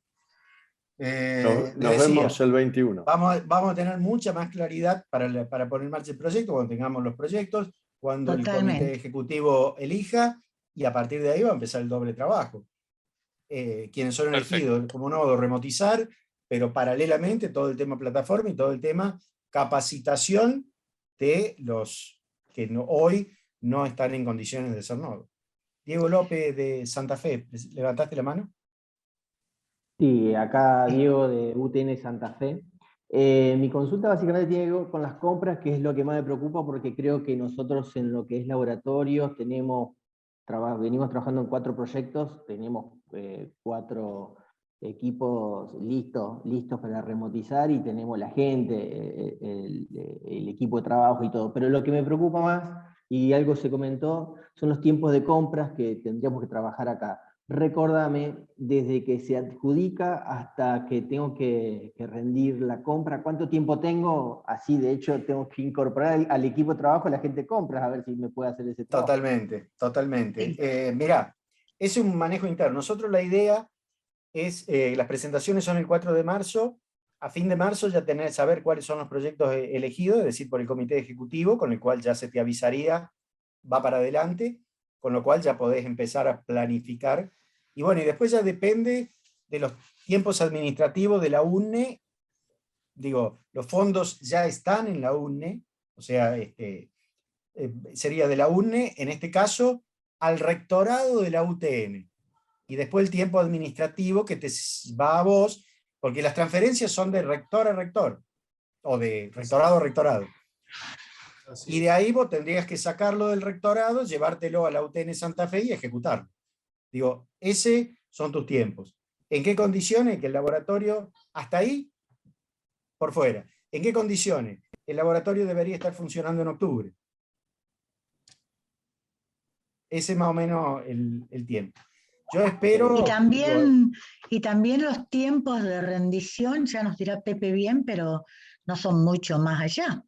Nos vemos el 21. Vamos a tener mucha más claridad para poner en marcha el proyecto cuando tengamos los proyectos, cuando el comité ejecutivo elija, y a partir de ahí va a empezar el doble trabajo. Quienes son elegidos como nodo, remotizar, pero paralelamente todo el tema plataforma y todo el tema capacitación de los que hoy no están en condiciones de ser nodo. Diego López de Santa Fe, ¿levantaste la mano? Sí, acá Diego de UTN Santa Fe. Mi consulta básicamente tiene que ver con las compras, que es lo que más me preocupa, porque creo que nosotros en lo que es laboratorios venimos trabajando en 4 proyectos, tenemos 4 equipos listos para remotizar, y tenemos la gente, el equipo de trabajo y todo. Pero lo que me preocupa más, y algo se comentó, son los tiempos de compras que tendríamos que trabajar acá. Recordame, desde que se adjudica hasta que tengo que rendir la compra, ¿cuánto tiempo tengo? Así, de hecho, tengo que incorporar al equipo de trabajo a la gente de compras, a ver si me puede hacer ese trabajo. Totalmente. Mirá, es un manejo interno. Nosotros la idea es, las presentaciones son el 4 de marzo, a fin de marzo ya saber cuáles son los proyectos elegidos, es decir, por el comité ejecutivo, con el cual ya se te avisaría, va para adelante, con lo cual ya podés empezar a planificar. Y bueno, y después ya depende de los tiempos administrativos de la UNE. Digo, los fondos ya están en la UNE, o sea, sería de la UNE, en este caso, al rectorado de la UTN. Y después el tiempo administrativo que te va a vos, porque las transferencias son de rector a rector, o de rectorado a rectorado. Y de ahí vos tendrías que sacarlo del rectorado, llevártelo a la UTN Santa Fe y ejecutarlo. Digo, ese son tus tiempos. ¿En qué condiciones? Que el laboratorio, hasta ahí, por fuera. ¿En qué condiciones? El laboratorio debería estar funcionando en octubre. Ese es más o menos el tiempo. Yo espero... Y también los tiempos de rendición, ya nos dirá Pepe bien, pero no son mucho más allá.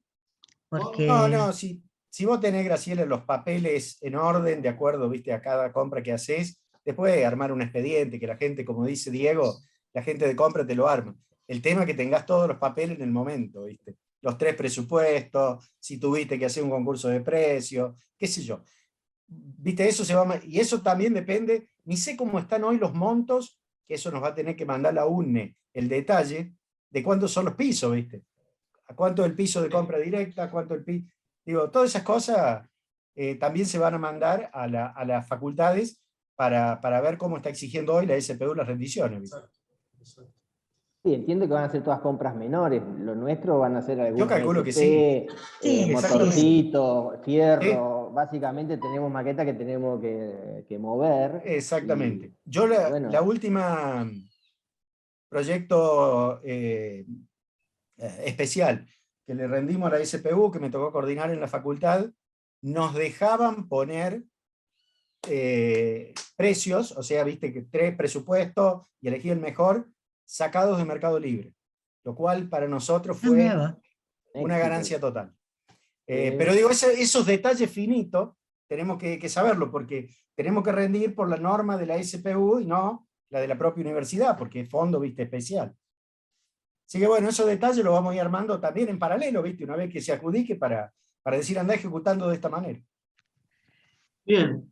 Porque... No, si vos tenés, Graciela, los papeles en orden, de acuerdo, viste, a cada compra que haces, después de armar un expediente, que la gente, como dice Diego, la gente de compra te lo arma. El tema es que tengas todos los papeles en el momento, viste. Los 3 presupuestos, si tuviste que hacer un concurso de precios, qué sé yo. Viste, eso se va, y eso también depende, ni sé cómo están hoy los montos, que eso nos va a tener que mandar la UNE, el detalle de cuántos son los pisos, viste. A cuánto es el piso de compra directa, a cuánto el piso... Digo, todas esas cosas también se van a mandar a las facultades para ver cómo está exigiendo hoy la SPU las rendiciones. ¿Viste? Sí, entiendo que van a ser todas compras menores. Lo nuestro van a ser algunos. Yo calculo que sí. Motorcito, fierro. Sí. Básicamente tenemos maquetas que tenemos que mover. Exactamente. Yo la última proyecto especial que le rendimos a la SPU, que me tocó coordinar en la facultad, nos dejaban poner precios, o sea, viste que 3 presupuestos y elegí el mejor, sacados de Mercado Libre, lo cual para nosotros fue una ganancia total. Pero digo, esos detalles finitos tenemos que saberlo, porque tenemos que rendir por la norma de la SPU y no la de la propia universidad, porque es fondo, viste, especial. Así que bueno, esos detalles los vamos a ir armando también en paralelo, ¿viste? Una vez que se adjudique para decir anda ejecutando de esta manera. Bien,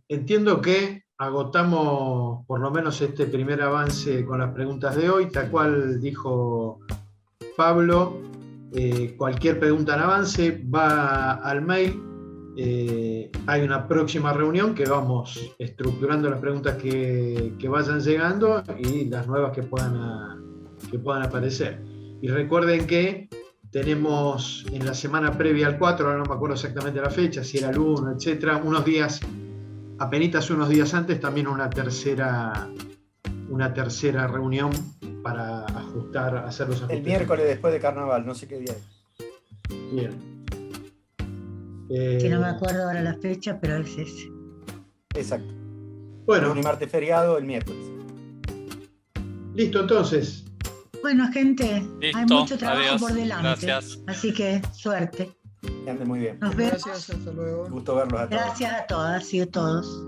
entiendo que agotamos por lo menos este primer avance con las preguntas de hoy, tal cual dijo Pablo, cualquier pregunta en avance va al mail, hay una próxima reunión que vamos estructurando las preguntas que vayan llegando y las nuevas que puedan aparecer. Y recuerden que tenemos en la semana previa al 4, ahora no me acuerdo exactamente la fecha, si era el 1, etcétera, unos días antes, también una tercera reunión para hacer los ajustes. El miércoles después de Carnaval, no sé qué día es. Bien. Que no me acuerdo ahora la fecha, pero es ese. Exacto. Bueno. Lunes y martes feriado, el miércoles. Listo, entonces. Bueno, gente, listo, hay mucho trabajo adiós, por delante. Gracias. Así que suerte. Que ande muy bien. Nos vemos. Gracias, hasta luego. Gusto verlos a todos. Gracias a todas y a todos.